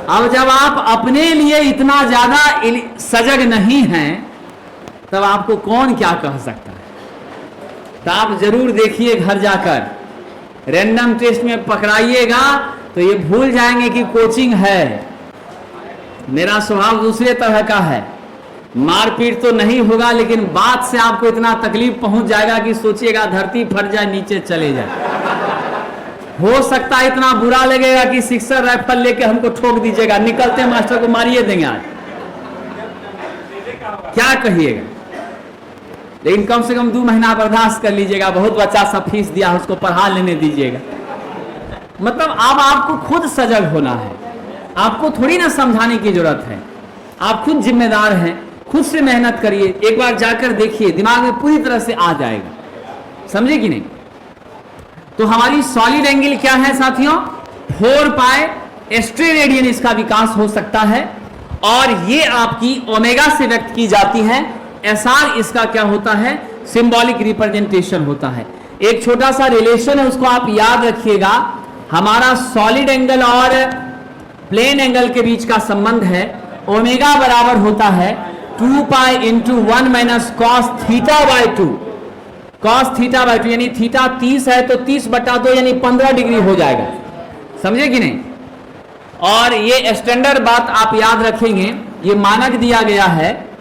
अब जब आप अपने लिए इतना ज्यादा सजग नहीं हैं तब आपको कौन क्या कह सकता है। तो आप जरूर देखिए, घर जाकर रैंडम टेस्ट में पकड़ाइएगा तो ये भूल जाएंगे कि कोचिंग है। मेरा स्वभाव दूसरे तरह का है, मारपीट तो नहीं होगा, लेकिन बात से आपको इतना तकलीफ पहुंच जाएगा कि सोचिएगा धरती फट जाए, नीचे चले जाए। हो सकता है इतना बुरा लगेगा कि सिक्सर राइफल लेके हमको ठोक दीजिएगा, निकलते मास्टर को मारिए देंगे आज, क्या कहिएगा। लेकिन कम से कम 2 महीना बर्दाश्त कर लीजिएगा, बहुत बच्चा सा फीस दिया उसको पढ़ा लेने दीजिएगा। मतलब अब आपको खुद सजग होना है, आपको थोड़ी ना समझाने की जरूरत है, आप खुद जिम्मेदार हैं, खुद से मेहनत करिए, एक बार जाकर देखिए, दिमाग में पूरी तरह से आ जाएगा, समझे कि नहीं। तो हमारी सॉलिड एंगल क्या है साथियों, 4 पाई एस्ट्रेरेडियन इसका विकास हो सकता है, और ये आपकी ओमेगा से व्यक्त की जाती है। एसआर इसका क्या होता है, सिंबॉलिक रिप्रेजेंटेशन होता है। एक छोटा सा रिलेशन है, उसको आप याद रखिएगा, हमारा सॉलिड एंगल और प्लेन एंगल के बीच का संबंध है, ओमेगा बराबर होता है 2 pi into 1 minus cos theta by 2, cos theta by 2, यानी थीटा 30 है तो 30/2 यानी 15 डिग्री हो जाएगा, समझे कि नहीं। और ये स्टैंडर्ड बात आप याद रखेंगे, ये मानक दिया गया है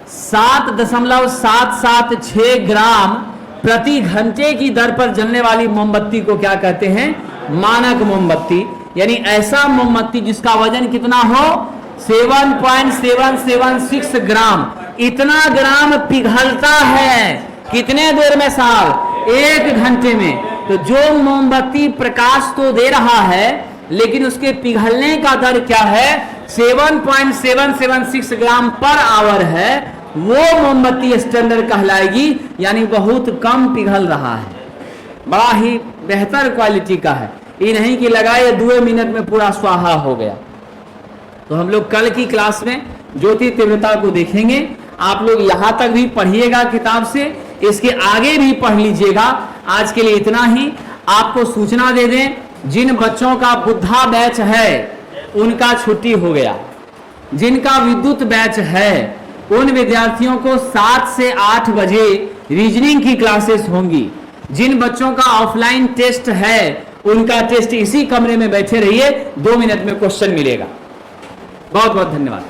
7.776 ग्राम प्रति घंटे की दर पर जलने वाली मोमबत्ती को क्या कहते हैं, मानक मोमबत्ती। यानी ऐसा मोमबत्ती जिसका वजन कितना हो, 7.776 ग्राम, इतना ग्राम पिघलता है कितने देर में साहब, 1 घंटे में। तो जो मोमबत्ती प्रकाश तो दे रहा है लेकिन उसके पिघलने का दर क्या है, 7.776 ग्राम पर आवर है, वो मोमबत्ती स्टैंडर्ड कहलाएगी, यानी बहुत कम पिघल रहा है, बड़ा ही बेहतर क्वालिटी का है। ये नहीं कि लगाए 2 मिनट में पूरा स्वाहा हो गया। तो हम लोग कल की क्लास में ज्योति तीव्रता को देखेंगे। आप लोग यहां तक भी पढ़िएगा किताब से, इसके आगे भी पढ़ लीजिएगा। आज के लिए इतना ही। आपको सूचना दे दें, जिन बच्चों का बुद्धा बैच है उनका छुट्टी हो गया, जिनका विद्युत बैच है उन विद्यार्थियों को 7 से 8 बजे रीजनिंग की क्लासेस होंगी। जिन बच्चों का ऑफलाइन टेस्ट है उनका टेस्ट इसी कमरे में बैठे रहिए, 2 मिनट में क्वेश्चन मिलेगा। बहुत बहुत धन्यवाद।